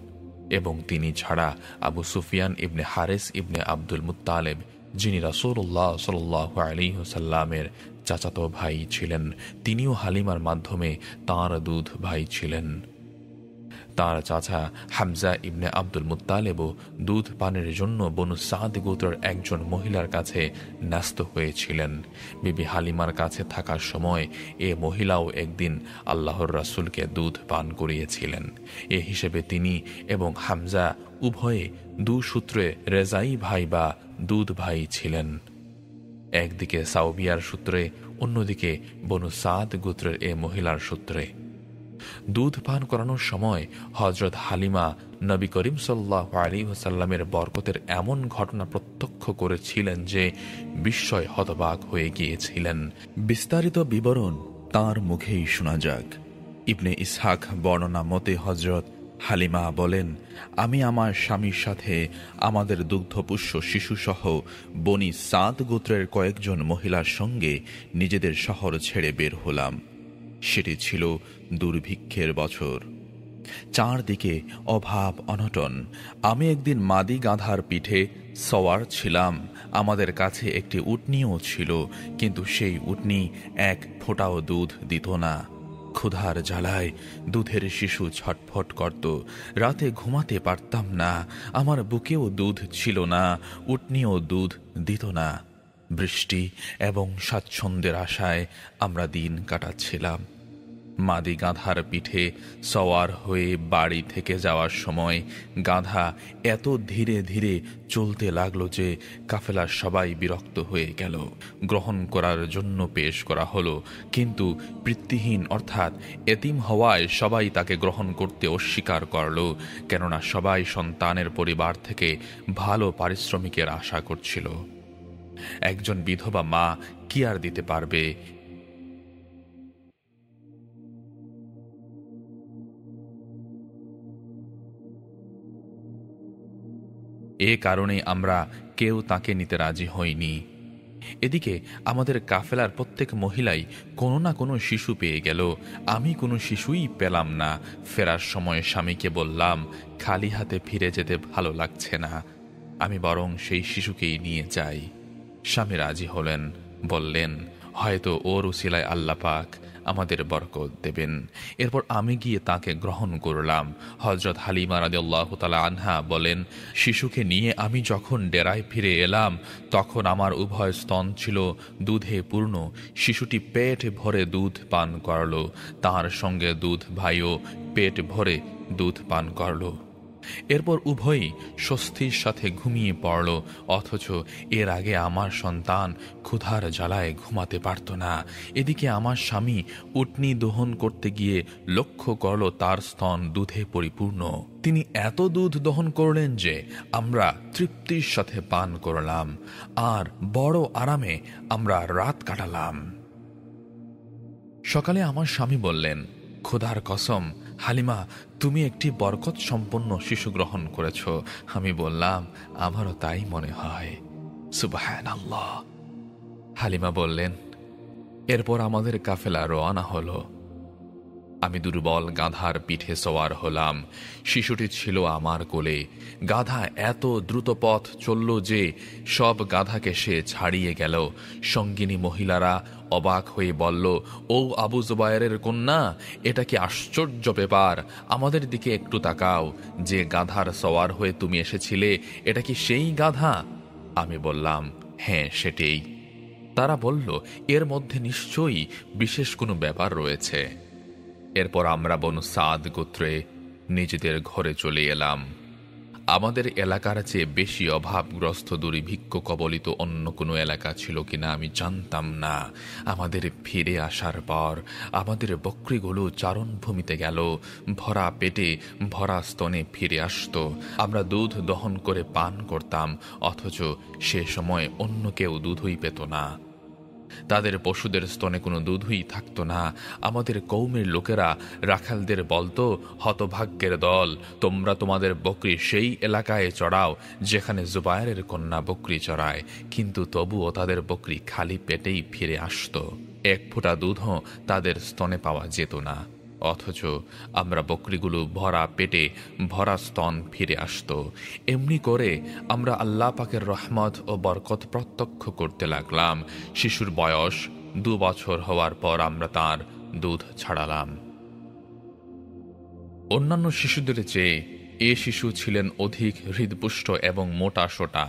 এবং তিনি ছাড়া আবু সুফিয়ান ইবনে হারিস ইবনে আব্দুল মুত্তালেব, যিনি রাসূলুল্লাহ সাল্লাল্লাহু আলাইহি ওয়াসাল্লামের চাচাতো ভাই ছিলেন, তিনিও হালিমার মাধ্যমে তাঁর দুধ ভাই ছিলেন। তার চাচা হামজা ইবনে আব্দুল মুত্তালেবও দুধ পানের জন্য বনু সাদ গোত্রের একজন মহিলার কাছে ন্যস্ত হয়েছিলেন। বিবি হালিমার কাছে থাকার সময় এ মহিলাও একদিন আল্লাহর রাসূলকে দুধ পান করিয়েছিলেন। এ হিসেবে তিনি এবং হামজা উভয়ে দুসূত্রে রেজাই ভাই বা দুধ ভাই ছিলেন। একদিকে সাউবিয়ার সূত্রে, অন্যদিকে বনু সাদ গোত্রের এ মহিলার সূত্রে। দুধ পান করানোর সময় হযরত হালিমা নবী করিম সাল্লাল্লাহু আলাইহি ওয়াসাল্লামের বরকতের এমন ঘটনা প্রত্যক্ষ করেছিলেন যে বিস্ময় হতবাক হয়ে গিয়েছিলেন। বিস্তারিত বিবরণ তাঁর মুখেই শোনা যাক। ইবনে ইসহাক বর্ণনা মতে হযরত হালিমা বলেন, আমি আমার স্বামীর সাথে আমাদের দুগ্ধপুষ্য শিশুসহ বনি সাদ গোত্রের কয়েকজন মহিলার সঙ্গে নিজেদের শহর ছেড়ে বের হলাম। সেটি ছিল দুর্ভিক্ষের বছর, চারদিকে অভাব অনটন। আমি একদিন মাদি গাধার পিঠে সওয়ার ছিলাম। আমাদের কাছে একটি উটনীও ছিল, কিন্তু সেই উটনী এক ফোঁটাও দুধ দিত না। ক্ষুধার জ্বালায় দুধের শিশু ছটফট করত। রাতে ঘুমাতে পারতাম না। আমার বুকেও দুধ ছিল না, উটনীও দুধ দিত না। বৃষ্টি এবং স্বাচ্ছন্দ্যের আশায় আমরা দিন কাটাচ্ছিলাম। মাদি গাধার পিঠে সওয়ার হয়ে বাড়ি থেকে যাওয়ার সময় গাধা এত ধীরে ধীরে চলতে লাগলো যে কাফেলার সবাই বিরক্ত হয়ে গেল। গ্রহণ করার জন্য পেশ করা হলো, কিন্তু পিতৃহীন অর্থাৎ এতিম হওয়ায় সবাই তাকে গ্রহণ করতে অস্বীকার করল, কেননা সবাই সন্তানের পরিবার থেকে ভালো পারিশ্রমিকের আশা করছিল। একজন বিধবা মা কি আর দিতে পারবে? এ কারণে আমরা কেউ তাকে নিতে রাজি হইনি। এদিকে আমাদের কাফেলার প্রত্যেক মহিলাই কোনো না কোনো শিশু পেয়ে গেল। আমি কোনো শিশুই পেলাম না। ফেরার সময় স্বামীকে বললাম, খালি হাতে ফিরে যেতে ভালো লাগছে না, আমি বরং সেই শিশুকেই নিয়ে যাই। স্বামী রাজি হলেন, বললেন, হয়তো ওর উসিলায় আল্লাহ পাক আমাদের বরকত দেবেন। এরপর আমি গিয়ে তাকে গ্রহণ করলাম। হযরত হালিমা রাদিয়াল্লাহু তাআলা আনহা বলেন, শিশুকে নিয়ে আমি যখন ডেরায় ফিরে এলাম তখন আমার উভয় স্তন ছিল দুধে পূর্ণ। শিশুটি পেট ভরে দুধ পান করল, তার সঙ্গে দুধ ভাইও পেট ভরে দুধ পান করল। এরপর উভয়ই স্বস্তির সাথে ঘুমিয়ে পড়ল। অথচ এর আগে আমার সন্তান ক্ষুধার জ্বালায় ঘুমাতে পারত না। এদিকে আমার স্বামী উটনী দহন করতে গিয়ে লক্ষ্য করল তার স্তন দুধে পরিপূর্ণ। তিনি এত দুধ দহন করলেন যে আমরা তৃপ্তির সাথে পান করলাম আর বড় আরামে আমরা রাত কাটালাম। সকালে আমার স্বামী বললেন, খোদার কসম হালিমা, তুমি একটি বরকত সম্পন্ন শিশু গ্রহণ করেছ। আমি বললাম, আমারও তাই মনে হয়। সুবহানাল্লাহ। হালিমা বললেন, এরপর আমাদের কাফেলা রওনা হলো। আমি দুর্বল গাধার পিঠে সওয়ার হলাম। শিশুটি ছিল আমার কোলে। গাধা এত দ্রুত পথ চলল যে সব গাধাকে সে ছাড়িয়ে গেল। সঙ্গিনী মহিলারা অবাক হয়ে বলল, ও আবু জুবায়েরের কন্যা, এটা কি আশ্চর্য ব্যাপার! আমাদের দিকে একটু তাকাও। যে গাধার সওয়ার হয়ে তুমি এসেছিলে, এটা কি সেই গাধা? আমি বললাম, হ্যাঁ, সেটাই। তারা বলল, এর মধ্যে নিশ্চয়ই বিশেষ কোনো ব্যাপার রয়েছে। এরপর আমরা বনু সাদ গোত্রে নিজেদের ঘরে চলে এলাম। আমাদের এলাকার চেয়ে বেশি অভাবগ্রস্ত দুর্ভিক্ষ কবলিত অন্য কোনো এলাকা ছিল কিনা আমি জানতাম না। আমাদের ফিরে আসার পর আমাদের বকরিগুলো চারণভূমিতে গেল, ভরা পেটে ভরা স্তনে ফিরে আসত। আমরা দুধ দহন করে পান করতাম, অথচ সে সময় অন্য কেউ দুধই পেত না। তাদের পশুদের স্তনে কোনো দুধই থাকত না। আমাদের কৌমের লোকেরা রাখালদের বলতো, হতভাগ্যের দল, তোমরা তোমাদের বকরি সেই এলাকায় চড়াও যেখানে জুবায়েরের কন্যা বকরি চড়ায়। কিন্তু তবুও তাদের বকরি খালি পেটেই ফিরে আসত। এক ফোঁটা দুধও তাদের স্তনে পাওয়া যেত না, অথচ আমরা বকরিগুলো ভরা পেটে ভরা স্তন ফিরে আসত। এমনি করে আমরা আল্লাহ পাকের রহমত ও বরকত প্রত্যক্ষ করতে লাগলাম। শিশুর বয়স 2 বছর হওয়ার পর আমরা তার দুধ ছাড়ালাম। অন্যান্য শিশুদের চেয়ে এ শিশু ছিলেন অধিক হৃদপুষ্ট এবং মোটা সোটা।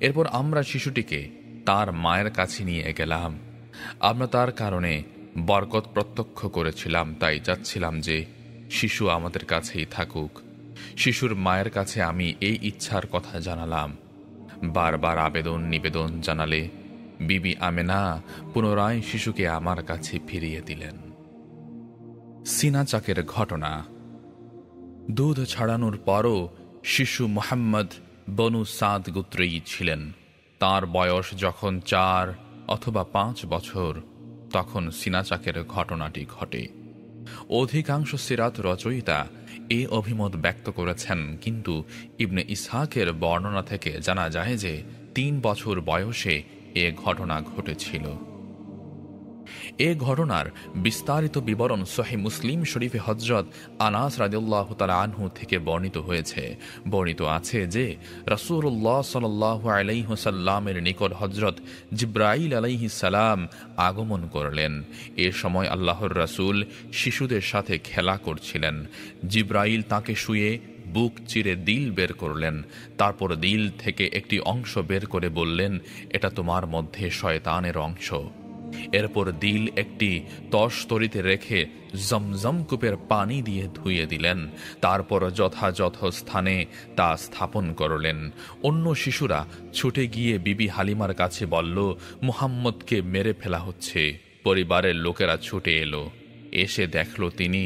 এরপর আমরা শিশুটিকে তার মায়ের কাছে নিয়ে গেলাম। আমরা তার কারণে বরকত প্রত্যক্ষ করেছিলাম, তাই চাচ্ছিলাম যে শিশু আমাদের কাছেই থাকুক। শিশুর মায়ের কাছে আমি এই ইচ্ছার কথা জানালাম। বারবার আবেদন নিবেদন জানালে বিবি আমেনা পুনরায় শিশুকে আমার কাছে ফিরিয়ে দিলেন। সিনা চাকের ঘটনা। দুধ ছাড়ানোর পরও শিশু মুহাম্মদ বনু সাদ গোত্রেই ছিলেন। তার বয়স যখন 4 অথবা 5 বছর, তখন সিনাচাকের ঘটনাটি ঘটে। অধিকাংশ সিরাত রচয়িতা এ অভিমত ব্যক্ত করেছেন, কিন্তু ইবনে ইসহাকের বর্ণনা থেকে জানা যায় যে 3 বছর বয়সে এ ঘটনা ঘটেছিল। এ ঘটনার বিস্তারিত বিবরণ সহিহ মুসলিম শরীফে হযরত আনাস রাদিয়াল্লাহু তাআলা আনহু থেকে বর্ণিত হয়েছে। বর্ণিত আছে যে রাসূলুল্লাহ সাল্লাল্লাহু আলাইহি ওয়াসাল্লামের নিকট হযরত জিবরাইল আলাইহিস সালাম আগমন করলেন। এ সময় আল্লাহর রাসূল শিশুদের সাথে খেলা করছিলেন। জিবরাইল তাকে শুয়ে বুক চিরে দিল বের করলেন। তারপর দিল থেকে একটি অংশ বের করে বললেন, এটা তোমার মধ্যে শয়তানের অংশ। এরপর দিল একটি তসতরিতে রেখে জমজম কূপের পানি দিয়ে ধুয়ে দিলেন। তারপর যথাযথ স্থানে তা স্থাপন করলেন। অন্য শিশুরা ছুটে গিয়ে বিবি হালিমার কাছে বলল, মুহাম্মদকে মেরে ফেলা হচ্ছে। পরিবারের লোকেরা ছুটে এলো, এসে দেখল তিনি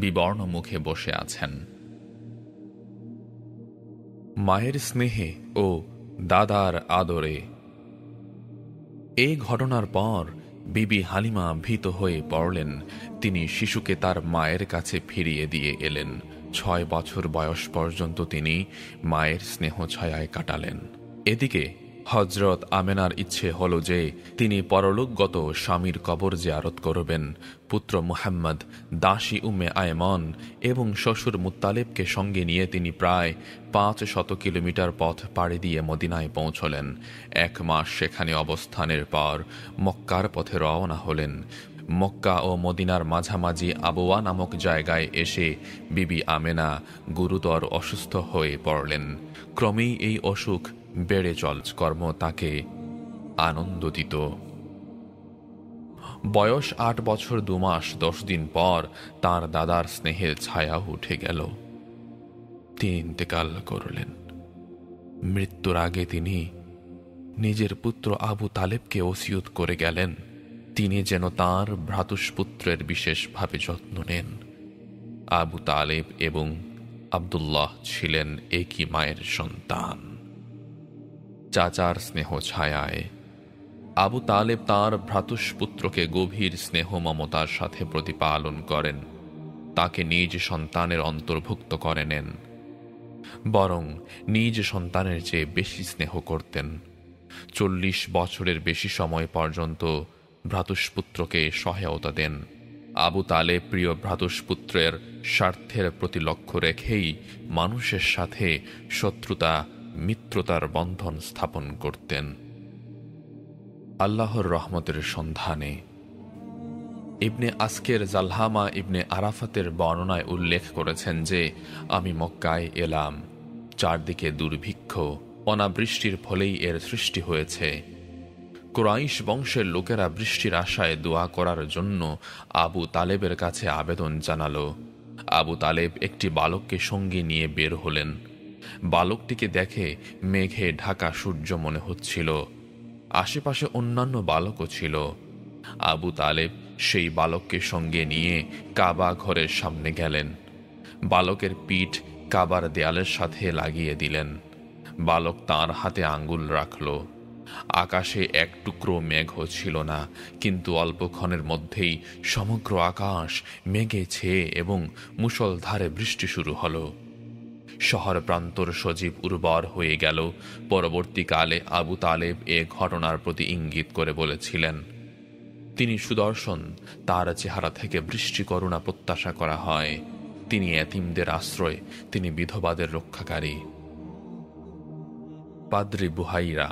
বিবর্ণ মুখে বসে আছেন। মায়ের স্নেহে ও দাদার আদরে। এই ঘটনার পর বিবি হালিমা ভীত হয়ে পড়লেন। তিনি শিশুকে তার মায়ের কাছে ফিরিয়ে দিয়ে এলেন। 6 বছর বয়স পর্যন্ত তিনি মায়ের স্নেহ ছায়ায় কাটালেন। এদিকে হযরত আমেনার ইচ্ছে হল যে তিনি পরলোকগত স্বামীর কবর জিয়ারত করবেন। পুত্র মুহাম্মদ, দাসী উম্মে আয়মন এবং শ্বশুর মুত্তালিবকে সঙ্গে নিয়ে তিনি প্রায় 500 কিলোমিটার পথ পাড়ি দিয়ে মদিনায় পৌঁছলেন। 1 মাস সেখানে অবস্থানের পর মক্কার পথে রওনা হলেন। মক্কা ও মদিনার মাঝামাঝি আবওয়া নামক জায়গায় এসে বিবি আমেনা গুরুতর অসুস্থ হয়ে পড়লেন। ক্রমেই এই অসুখ বেড়ে কর্ম তাকে আনন্দ দিত। বয়স 8 বছর 2 মাস 10 দিন পর তার দাদার স্নেহের ছায়া উঠে গেল। তিনি ইন্তেকাল করলেন। মৃত্যুর আগে তিনি নিজের পুত্র আবু তালেবকে ওসিয়ত করে গেলেন, তিনি যেন তাঁর ভ্রাতুষ্পুত্রের বিশেষভাবে যত্ন নেন। আবু তালেব এবং আব্দুল্লাহ ছিলেন একই মায়ের সন্তান। চাচার স্নেহ ছায়ায় আবু তালেব তাঁর ভ্রাতুষ্পুত্রকে গভীর স্নেহ মমতার সাথে প্রতিপালন করেন, তাকে নিজ সন্তানের অন্তর্ভুক্ত করে নেন, বরং নিজ সন্তানের চেয়ে বেশি স্নেহ করতেন। 40 বছরের বেশি সময় পর্যন্ত ভ্রাতুষ্পুত্রকে সহায়তা দেন। আবু তালেব প্রিয় ভ্রাতুষ্পুত্রের স্বার্থের প্রতি লক্ষ্য রেখেই মানুষের সাথে শত্রুতা মিত্রতার বন্ধন স্থাপন করতেন। আল্লাহর রহমতের সন্ধানে ইবনে আসকের জালহামা ইবনে আরাফাতের বর্ণনায় উল্লেখ করেছেন যে, আমি মক্কায় এলাম, চারদিকে দুর্ভিক্ষ, অনাবৃষ্টির ফলেই এর সৃষ্টি হয়েছে। কুরাইশ বংশের লোকেরা বৃষ্টির আশায় দোয়া করার জন্য আবু তালেবের কাছে আবেদন জানাল। আবু তালেব একটি বালককে সঙ্গে নিয়ে বের হলেন। বালকটিকে দেখে মেঘে ঢাকা সূর্য মনে হচ্ছিল। আশেপাশে অন্যান্য বালকও ছিল। আবু তালেব সেই বালককে সঙ্গে নিয়ে কাবা ঘরের সামনে গেলেন। বালকের পিঠ কাবার দেয়ালের সাথে লাগিয়ে দিলেন। বালক তাঁর হাতে আঙ্গুল রাখল। আকাশে এক টুকরো মেঘও ছিল না, কিন্তু অল্পক্ষণের মধ্যেই সমগ্র আকাশ মেঘে ছেয়ে এবং মুষলধারে বৃষ্টি শুরু হল। শহর প্রান্তর সজীব উর্বর হয়ে গেল। পরবর্তীকালে আবু তালেব এ ঘটনার প্রতি ইঙ্গিত করে বলেছিলেন, তিনি সুদর্শন, তার চেহারা থেকে বৃষ্টি করুণা প্রত্যাশা করা হয়। তিনি এতিমদের আশ্রয়, তিনি বিধবাদের রক্ষাকারী। পাদ্রী বুহাইরা।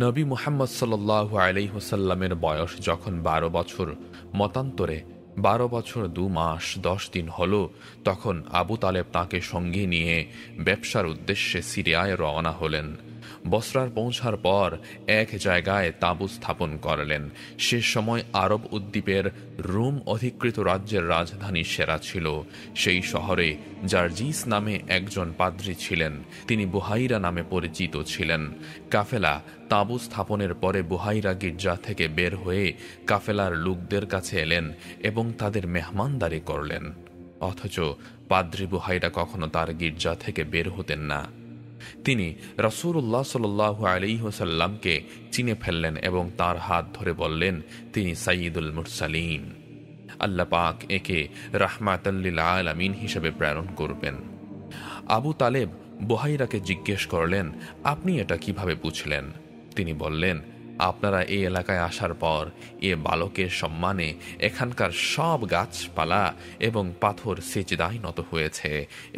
নবী মুহাম্মদ সাল্লাল্লাহু আলাইহি ওয়াসাল্লামের বয়স যখন 12 বছর, মতান্তরে 12 বছর 2 মাস 10 দিন হল, তখন আবু তালেব তাঁকে সঙ্গে নিয়ে ব্যবসার উদ্দেশ্যে সিরিয়ায় রওনা হলেন। বসরার পৌঁছার পর এক জায়গায় তাঁবু স্থাপন করলেন। সে সময় আরব উদ্বীপের রোম অধিকৃত রাজ্যের রাজধানী সেরা ছিল। সেই শহরে জার্জিস নামে একজন পাদ্রী ছিলেন। তিনি বুহাইরা নামে পরিচিত ছিলেন। কাফেলা তাঁবু স্থাপনের পরে বুহাইরা গির্জা থেকে বের হয়ে কাফেলার লোকদের কাছে এলেন এবং তাদের মেহমানদারি করলেন। অথচ পাদ্রী বুহাইরা কখনো তার গির্জা থেকে বের হতেন না। তিনি রাসূলুল্লাহ সাল্লাল্লাহু আলাইহি ওয়াসাল্লামকে চিনে ফেললেন এবং তার হাত ধরে বললেন, তিনি সাইয়্যিদুল মুরসালিন। আল্লাহ পাক একে রাহমাতাল লিল আলামিন হিসেবে প্রেরণ করবেন। আবু তালেব বুহাইরাকে জিজ্ঞেস করলেন, আপনি এটা কিভাবে বুঝলেন? তিনি বললেন, আপনারা এই এলাকায় আসার পর এ বালকের সম্মানে এখানকার সব গাছপালা এবং পাথর সিজদায় নত হয়েছে।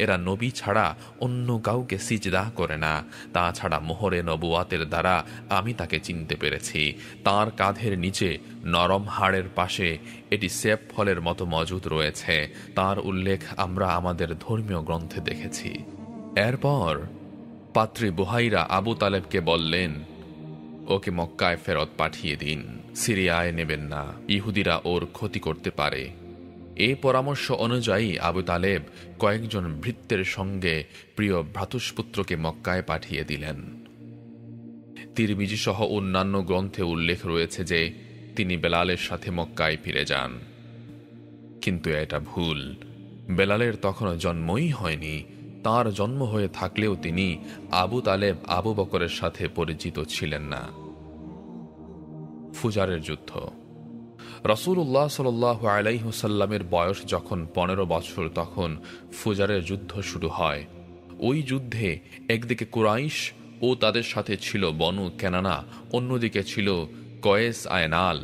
এরা নবী ছাড়া অন্য কাউকে সিজদা করে না। তাছাড়া মোহরে নবুয়াতের দ্বারা আমি তাকে চিনতে পেরেছি। তার কাঁধের নিচে নরম হাড়ের পাশে এটি সেব ফলের মতো মজুদ রয়েছে। তার উল্লেখ আমরা আমাদের ধর্মীয় গ্রন্থে দেখেছি। এরপর পাত্রী বুহাইরা আবু তালেবকে বললেন, ওকে মক্কায় ফেরত পাঠিয়ে দিন, সিরিয়ায় নেবেন না, ইহুদিরা ওর ক্ষতি করতে পারে। এই পরামর্শ অনুযায়ী আবু তালেব কয়েকজন ভৃত্যের সঙ্গে প্রিয় ভ্রাতুষ্পুত্রকে মক্কায় পাঠিয়ে দিলেন। তিরমিজি সহ অন্যান্য গ্রন্থে উল্লেখ রয়েছে যে তিনি বেলালের সাথে মক্কায় ফিরে যান, কিন্তু এটা ভুল। বেলালের তখনও জন্মই হয়নি। তার জন্ম হয়ে থাকলেও তিনি আবু তালেব আবু বকরের সাথে পরিচিত ছিলেন না। ফুজারের যুদ্ধ। রাসূলুল্লাহ সাল্লাল্লাহু আলাইহি ওয়াসাল্লামের বয়স যখন 15 বছর, তখন ফুজারের যুদ্ধ শুরু হয়। ওই যুদ্ধে একদিকে কুরাইশ ও তাদের সাথে ছিল বনু কেনানা, অন্যদিকে ছিল কয়েস আয়নাল।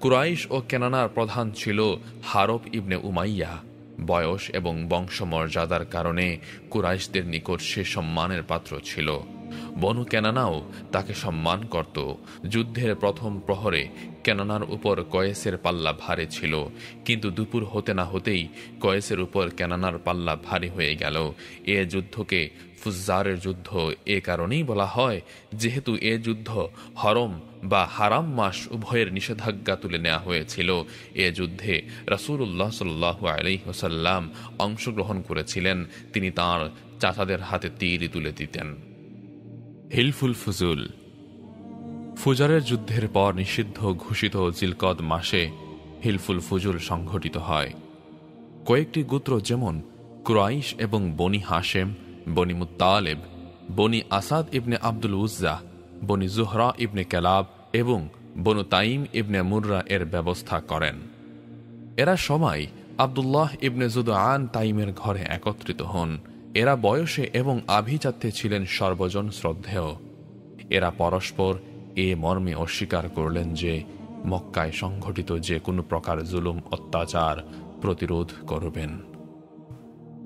কুরাইশ ও কেনানার প্রধান ছিল হারব ইবনে উমাইয়া। বয়স এবং বংশমর্যাদার কারণে কুরাইশদের নিকট সে সম্মানের পাত্র ছিল। বনু কেনানাও তাকে সম্মান করত। যুদ্ধের প্রথম প্রহরে কেনানার উপর কয়েসের পাল্লা ভারী ছিল, কিন্তু দুপুর হতে না হতেই কয়েসের উপর কেনানার পাল্লা ভারী হয়ে গেল। এ যুদ্ধকে ফুজ্জারের যুদ্ধ এ কারণেই বলা হয়, যেহেতু এ যুদ্ধ হরম বা হারাম মাস উভয়ের নিষেধাজ্ঞা তুলে নেওয়া হয়েছিল। এ যুদ্ধে রাসূলুল্লাহ সাল্লাল্লাহু আলাইহি ওয়াসাল্লাম অংশগ্রহণ করেছিলেন। তিনি তাঁর চাচাদের হাতে তীর তুলে দিতেন। হিলফুল ফুজুল। ফুজারের যুদ্ধের পর নিষিদ্ধ ঘোষিত জিলকদ মাসে হিলফুল ফুজুল সংঘটিত হয়। কয়েকটি গোত্র যেমন কুরাইশ এবং বনি হাশেম, বনি মুত্তালিব, বনি আসাদ ইবনে আব্দুল উজ্জা, বনি জুহরা ইবনে কেলাব এবং বনু তাইম ইবনে মুররা এর ব্যবস্থা করেন। এরা সবাই আব্দুল্লাহ ইবনে জুদআন তাইমের ঘরে একত্রিত হন। এরা বয়সে এবং আভিজাত্যে ছিলেন সর্বজন শ্রদ্ধেয়। এরা পরস্পর এ মর্মে অস্বীকার করলেন যে মক্কায় সংঘটিত যে কোনো প্রকার জুলুম অত্যাচার প্রতিরোধ করবেন।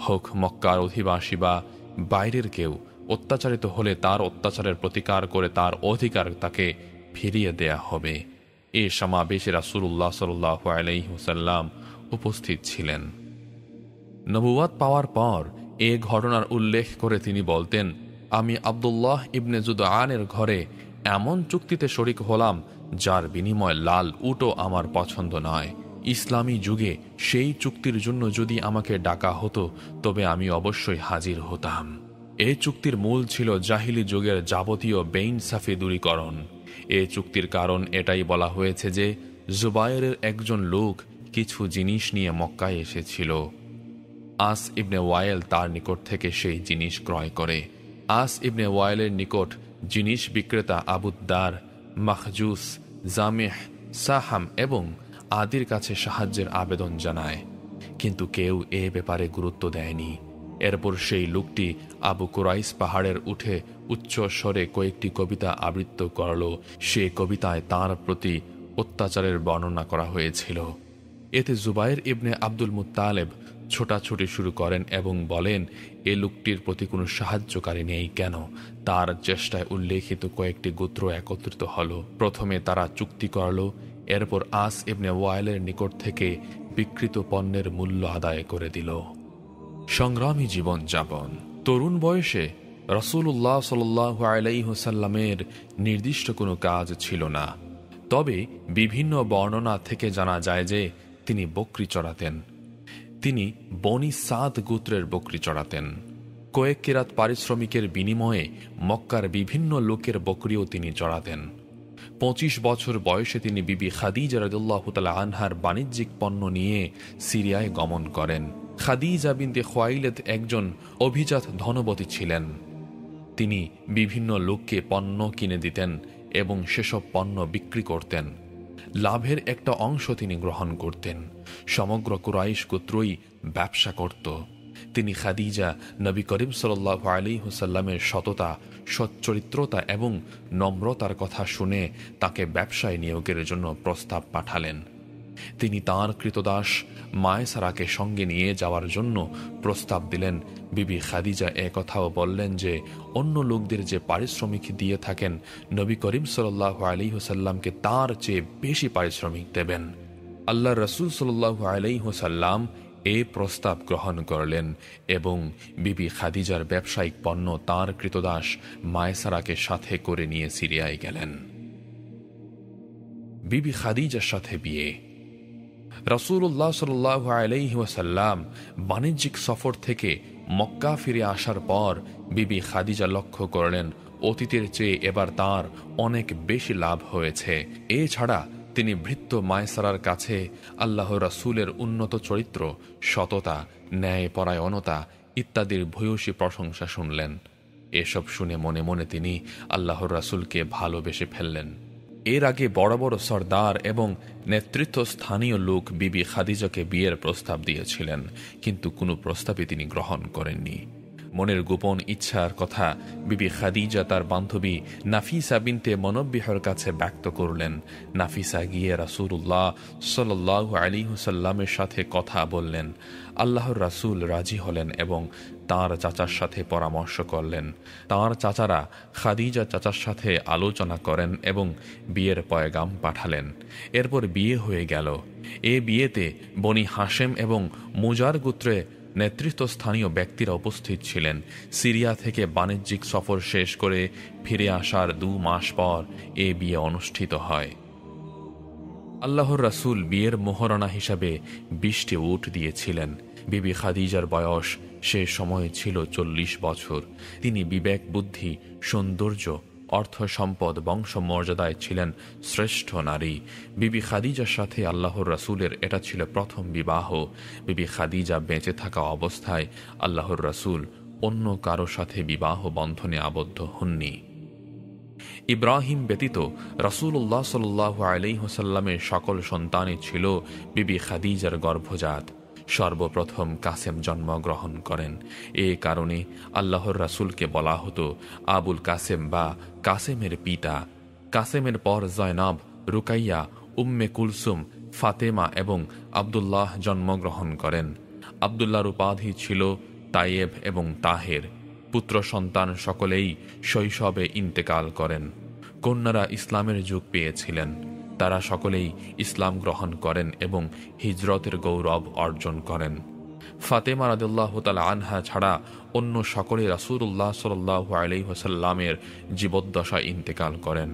হোক মক্কার অধিবাসী বা বাইরের কেউ অত্যাচারিত হলে তার অত্যাচারের প্রতিকার করে তার অধিকার তাকে ফিরিয়ে দেয়া হবে। এ সমাবেশে রাসূলুল্লাহ সাল্লাল্লাহু আলাইহি ওয়াসাল্লাম উপস্থিত ছিলেন। নবুয়াত পাওয়ার পর এ ঘটনার উল্লেখ করে তিনি বলতেন, আমি আব্দুল্লাহ ইবনে জুদআনের ঘরে এমন চুক্তিতে শরিক হলাম যার বিনিময়ে লাল উটও আমার পছন্দ নয়। ইসলামী যুগে সেই চুক্তির জন্য যদি আমাকে ডাকা হতো তবে আমি অবশ্যই হাজির হতাম। এই চুক্তির মূল ছিল জাহিলি যুগের যাবতীয় বেইনসাফি দূরীকরণ। এ চুক্তির কারণ এটাই বলা হয়েছে যে জুবায়েরের একজন লোক কিছু জিনিস নিয়ে মক্কায় এসেছিল। আস ইবনে ওয়াইল তার নিকট থেকে সেই জিনিস ক্রয় করে। আস ইবনে ওয়াইলের নিকট জিনিস বিক্রেতা আবুদ্দার, মাখজুস, জামেহ, সাহাম এবং আদির কাছে সাহায্যের আবেদন জানায়, কিন্তু কেউ এ ব্যাপারে গুরুত্ব দেয়নি। এরপর সেই লোকটি আবু কুরাইস পাহাড়ের উঠে উচ্চ স্বরে কয়েকটি কবিতা আবৃত্ত করল। সে কবিতায় তার প্রতি অত্যাচারের বর্ণনা করা হয়েছিল। এতে জুবায়ের ইবনে আব্দুল মুত্তালেব ছোটাছুটি শুরু করেন এবং বলেন, এ লোকটির প্রতি কোনো সাহায্যকারী নেই কেন? তার চেষ্টায় উল্লেখিত কয়েকটি গোত্র একত্রিত হল। প্রথমে তারা চুক্তি করল, এরপর আস ইবনে ওয়াইলের নিকট থেকে বিকৃত পণ্যের মূল্য আদায় করে দিল। সংগ্রামী জীবন যাপন। তরুণ বয়সে রাসূলুল্লাহ সাল্লাল্লাহু আলাইহি ওয়াসাল্লামের নির্দিষ্ট কোনো কাজ ছিল না, তবে বিভিন্ন বর্ণনা থেকে জানা যায় যে তিনি বকরি চড়াতেন। তিনি বনি সাদ গোত্রের বকরি চড়াতেন। কয়েক কিরাত পারিশ্রমিকের বিনিময়ে মক্কার বিভিন্ন লোকের বকরিও তিনি চড়াতেন। 25 বছর বয়সে তিনি বিবি খাদিজা রাদিয়াল্লাহু তাআলা আনহার বাণিজ্যিক পণ্য নিয়ে সিরিয়ায় গমন করেন। খাদিজা বিনতে খুয়াইলিদ একজন অভিজাত ধনবতী ছিলেন। তিনি বিভিন্ন লোককে পণ্য কিনে দিতেন এবং সেসব পণ্য বিক্রি করতেন। লাভের একটা অংশ তিনি গ্রহণ করতেন। সমগ্র কুরাইশ গোত্রই ব্যবসা করত। তিনি খাদিজা নবী করিম সাল্লাল্লাহু আলাইহি ওয়াসাল্লামের সততা, সচ্চরিত্রতা এবং নম্রতার কথা শুনে তাকে ব্যবসায় নিয়োগের জন্য প্রস্তাব পাঠালেন। তিনি তাঁর কৃতদাস মায়সারাকে সঙ্গে নিয়ে যাওয়ার জন্য প্রস্তাব দিলেন। বিবি খাদিজা কথাও বললেন যে অন্য লোকদের যে পারিশ্রমিক দিয়ে থাকেন, নবী করিম সাল্লাল্লাহু আলাইহি ওয়াসাল্লামকে তার চেয়ে বেশি পারিশ্রমিক দেবেন। আল্লাহর রাসূল সাল্লাল্লাহু আলাইহি ওয়াসাল্লাম এ প্রস্তাব গ্রহণ করলেন এবং বিবি খাদিজার ব্যবসায়িক পণ্য তাঁর কৃতদাস মায়সারাকে সাথে করে নিয়ে সিরিয়ায় গেলেন। বিবি খাদিজার সাথে বিয়ে। রাসূলুল্লাহ সাল্লাল্লাহু আলাইহি ওয়াসাল্লাম বাণিজ্যিক সফর থেকে মক্কা ফিরে আসার পর বিবি খাদিজা লক্ষ্য করলেন অতীতের চেয়ে এবার তার অনেক বেশি লাভ হয়েছে। এছাড়া তিনি ভৃত্য মায়সারার কাছে আল্লাহর রাসূলের উন্নত চরিত্র, সততা, ন্যায়পরায়ণতা ইত্যাদির ভূয়সী প্রশংসা শুনলেন। এসব শুনে মনে মনে তিনি আল্লাহর রাসূলকে ভালোবেসে ফেললেন। এর আগে বড় বড় সর্দার এবং নেতৃত্বস্থানীয় লোক বিবি খাদিজাকে বিয়ের প্রস্তাব দিয়েছিলেন, কিন্তু কোনো প্রস্তাবই তিনি গ্রহণ করেননি। মনের গোপন ইচ্ছার কথা বিবি খাদিজা তার বান্ধবী নাফিসা বিনতে মুনব্বিহর কাছে ব্যক্ত করলেন। নাফিসা গিয়ে রাসূলুল্লাহ সাল্লাল্লাহু আলাইহি ওয়াসাল্লামের সাথে কথা বললেন। আল্লাহর রাসূল রাজি হলেন এবং তাঁর চাচার সাথে পরামর্শ করলেন। তাঁর চাচারা খাদিজা চাচার সাথে আলোচনা করেন এবং বিয়ের পয়গাম পাঠালেন। এরপর বিয়ে হয়ে গেল। এ বিয়েতে বনি হাশেম এবং মুজার গোত্রে নেতৃত্বস্থানীয় ব্যক্তিরা উপস্থিত ছিলেন। সিরিয়া থেকে বাণিজ্যিক সফর শেষ করে ফিরে আসার 2 মাস পর এ বিয়ে অনুষ্ঠিত হয়। আল্লাহর রাসূল বিয়ের মোহরানা হিসাবে 20টি উট দিয়েছিলেন। বিবি খাদিজার বয়স সে সময় ছিল 40 বছর। তিনি বিবেক, বুদ্ধি, সৌন্দর্য, অর্থ সম্পদ, বংশমর্যাদায় ছিলেন শ্রেষ্ঠ নারী। বিবি খাদিজার সাথে আল্লাহর রাসূলের এটা ছিল প্রথম বিবাহ। বিবি খাদিজা বেঁচে থাকা অবস্থায় আল্লাহর রাসূল অন্য কারো সাথে বিবাহ বন্ধনে আবদ্ধ হননি। ইব্রাহিম ব্যতীত রাসূলুল্লাহ সাল্লাল্লাহু আলাইহি ওয়াসাল্লামের সকল সন্তানই ছিল বিবি খাদিজার গর্ভজাত। সর্বপ্রথম কাসেম জন্মগ্রহণ করেন। এ কারণে আল্লাহর রাসূলকে বলা হতো আবুল কাসেম বা কাসেমের পিতা। কাসেমের পর জয়নব, রুকাইয়া উম্মে কুলসুম, ফাতেমা এবং আবদুল্লাহ জন্মগ্রহণ করেন। আবদুল্লাহর উপাধি ছিল তাইয়েব এবং তাহের। পুত্র সন্তান সকলেই শৈশবে ইন্তেকাল করেন। কন্যারা ইসলামের যুগ পেয়েছিলেন। তারা সকলেই ইসলাম গ্রহণ করেন এবং হিজরতের গৌরব অর্জন করেন। ফাতেমা রাদিয়াল্লাহু তাআলা আনহা ছাড়া অন্য সকলে রাসূলুল্লাহ সাল্লাল্লাহু আলাইহি ওয়াসাল্লামের জীবদ্দশায় ইন্তেকাল করেন।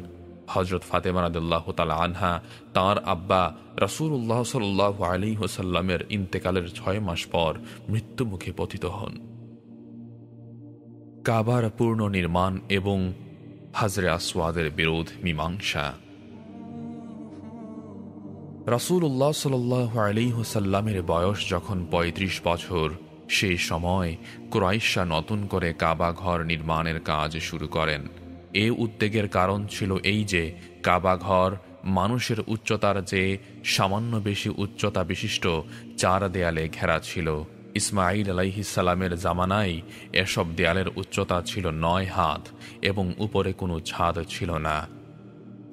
হযরত ফাতেমা রাদিয়াল্লাহু তাআলা আনহা তাঁর আব্বা রাসূলুল্লাহ সাল্লাল্লাহু আলাইহি ওয়াসাল্লামের ইন্তেকালের 6 মাস পর মৃত্যুমুখে পতিত হন। কাবার পুনর্নির্মাণ এবং হাজরে আসওয়াদের বিরোধ মীমাংসা। রাসূলুল্লাহ সাল্লাল্লাহু আলাইহি ওয়াসাল্লামের বয়স যখন ৩৫ বছর, সেই সময় কুরাইশরা নতুন করে কাবা ঘর নির্মাণের কাজ শুরু করেন। এ উদ্বেগের কারণ ছিল এই যে কাবা ঘর মানুষের উচ্চতার চেয়ে সামান্য বেশি উচ্চতা বিশিষ্ট 4 দেয়ালে ঘেরা ছিল। ইসমাঈল আলাইহিস সালামের জামানায় এসব দেয়ালের উচ্চতা ছিল 9 হাত এবং উপরে কোনো ছাদ ছিল না।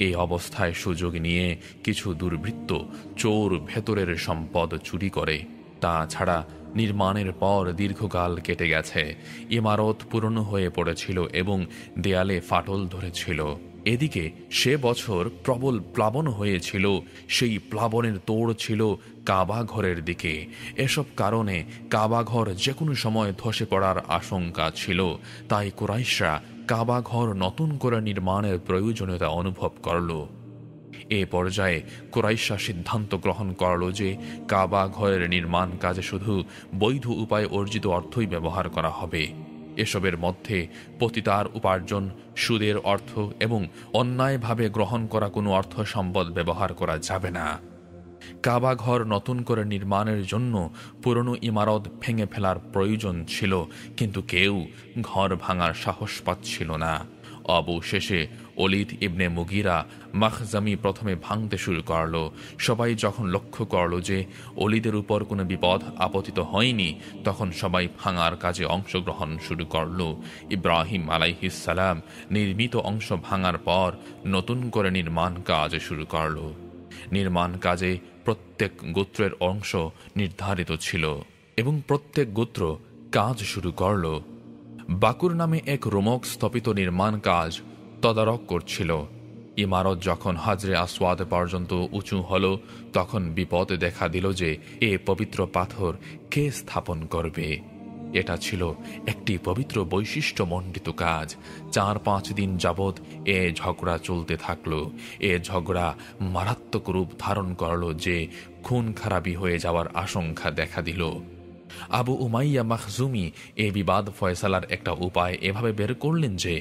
এই অবস্থায় সুযোগ নিয়ে কিছু দুর্বৃত্ত চোর ভেতরের সম্পদ চুরি করে। তাছাড়া নির্মাণের পর দীর্ঘকাল কেটে গেছে, ইমারত পুরনো হয়ে পড়েছিল এবং দেয়ালে ফাটল ধরেছিল। এদিকে সে বছর প্রবল প্লাবন হয়েছিল, সেই প্লাবনের তোড় ছিল কাবা ঘরের দিকে। এসব কারণে কাবা ঘর যে কোনো সময় ধসে পড়ার আশঙ্কা ছিল। তাই কুরাইশরা কাবা ঘর নতুন করে নির্মাণের প্রয়োজনীয়তা অনুভব করল। এ পর্যায়ে কুরাইশরা সিদ্ধান্ত গ্রহণ করল যে কাবা ঘরের নির্মাণ কাজে শুধু বৈধ উপায়ে অর্জিত অর্থই ব্যবহার করা হবে। এসবের মধ্যে পতিতার উপার্জন, সুদের অর্থ এবং অন্যায়ভাবে গ্রহণ করা কোনো অর্থ সম্পদ ব্যবহার করা যাবে না। কাবা ঘর নতুন করে নির্মাণের জন্য পুরনো ইমারত ভেঙে ফেলার প্রয়োজন ছিল, কিন্তু কেউ ঘর ভাঙার সাহস পাচ্ছিল না। অবশেষে ওলীদ ইবনে মুগীরা মাখজামি প্রথমে ভাঙতে শুরু করল। সবাই যখন লক্ষ্য করল যে ওলীদের উপর কোনো বিপদ আপতিত হয়নি, তখন সবাই ভাঙার কাজে অংশগ্রহণ শুরু করল। ইব্রাহিম আলাইহিস সালাম নির্মিত অংশ ভাঙার পর নতুন করে নির্মাণ কাজ শুরু করল। নির্মাণ কাজে প্রত্যেক গোত্রের অংশ নির্ধারিত ছিল এবং প্রত্যেক গোত্র কাজ শুরু করল। বাকুর নামে এক রোমক স্থপিত নির্মাণ কাজ তদারক করছিল। ইমারত যখন হাজরে আসওয়াদ পর্যন্ত উঁচু হল, তখন বিপদ দেখা দিল যে এ পবিত্র পাথর কে স্থাপন করবে। এটা ছিল একটি পবিত্র বৈশিষ্ট্যমণ্ডিত কাজ। 4-5 দিন যাবৎ এ ঝগড়া চলতে থাকল। এ ঝগড়া মারাত্মক রূপ ধারণ করল যে খুন খারাপি হয়ে যাওয়ার আশঙ্কা দেখা দিল। আবু উমাইয়া মাখজুমি এ বিবাদ ফয়সালার একটা উপায় এভাবে বের করলেন যে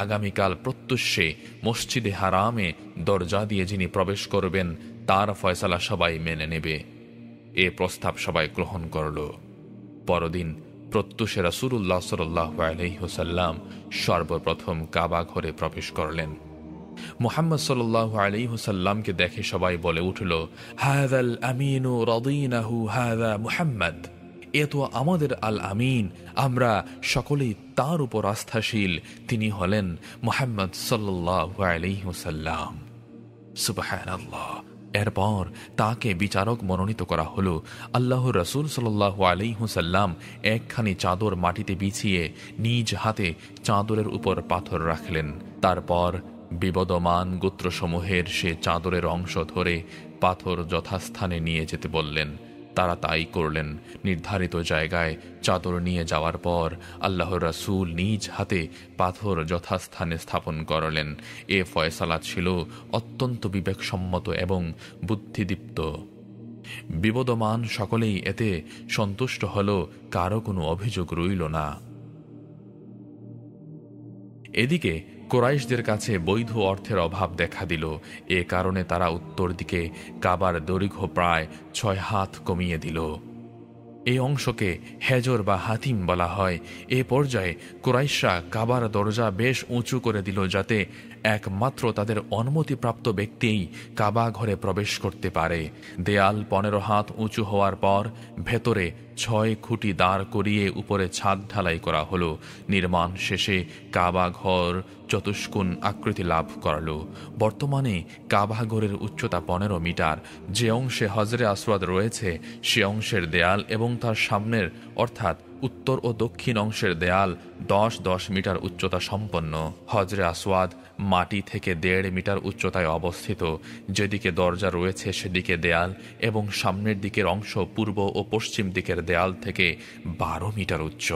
আগামীকাল প্রত্যুষে মসজিদে হারামে দরজা দিয়ে যিনি প্রবেশ করবেন তার ফয়সালা সবাই মেনে নেবে। এ প্রস্তাব সবাই গ্রহণ করল। পরদিন প্রত্যুষে রাসূলুল্লাহ সাল্লাল্লাহু আলাইহি ওয়াসাল্লাম সর্বপ্রথম কাবা ঘরে প্রবেশ করলেন। মুহাম্মদ সাল্লাল্লাহু আলাইহি ওয়াসাল্লামকে দেখে সবাই বলে উঠল, হাযাল আমিনু রাদিনাহু হাযা মুহাম্মদ। এ তো আমাদের আল আমিন, আমরা সকলেই তার উপর আস্থাশীল, তিনি হলেন মুহাম্মদ সাল্লাল্লাহু আলাইহি ওয়াসাল্লাম। সুবহানাল্লাহ। এরপর তাকে বিচারক মনোনীত করা হলো। আল্লাহর রাসূল সাল্লাল্লাহু আলাইহি ওয়াসাল্লাম একখানি চাদর মাটিতে বিছিয়ে নিজ হাতে চাদরের উপর পাথর রাখলেন। তারপর বিবদমান গোত্রসমূহের সে চাদরের অংশ ধরে পাথর যথাস্থানে নিয়ে যেতে বললেন। তারা তাই করলেন। নির্ধারিত জায়গায় চাদর নিয়ে যাওয়ার পর আল্লাহর রাসূল নিজ হাতে পাথর যথাস্থানে স্থাপন করলেন। এ ফয়সালা ছিল অত্যন্ত বিবেকসম্মত এবং বুদ্ধিদীপ্ত। বিবদমান সকলেই এতে সন্তুষ্ট হল, কারো কোনো অভিযোগ রইল না। এদিকে কুরাইশদের কাছে বৈধ অর্থের অভাব দেখা দিল। এ কারণে তারা উত্তর দিকে কাবার দৈর্ঘ্য প্রায় 6 হাত কমিয়ে দিল। এই অংশকে হেজর বা হাতিম বলা হয়। এ পর্যায়ে কুরাইশরা কাবার দরজা বেশ উঁচু করে দিল, যাতে একমাত্র তাদের অনুমতিপ্রাপ্ত ব্যক্তিই কাবা ঘরে প্রবেশ করতে পারে। দেয়াল 15 হাত উঁচু হওয়ার পর ভেতরে 6 খুঁটি দাঁড় করিয়ে উপরে ছাদ ঢালাই করা হলো। নির্মাণ শেষে কাবা ঘর চতুষ্কোণ আকৃতি লাভ করল। বর্তমানে কাবা ঘরের উচ্চতা 15 মিটার। যে অংশে হজরে আসওয়াদ রয়েছে সে অংশের দেয়াল এবং তার সামনের অর্থাৎ উত্তর ও দক্ষিণ অংশের দেয়াল 10-10 মিটার উচ্চতা সম্পন্ন। হজরে আসওয়াদ মাটি থেকে 1.5 মিটার উচ্চতায় অবস্থিত। যেদিকে দরজা রয়েছে সেদিকে দেয়াল এবং সামনের দিকের অংশ পূর্ব ও পশ্চিম দিকের দেয়াল থেকে 12 মিটার উচ্চ।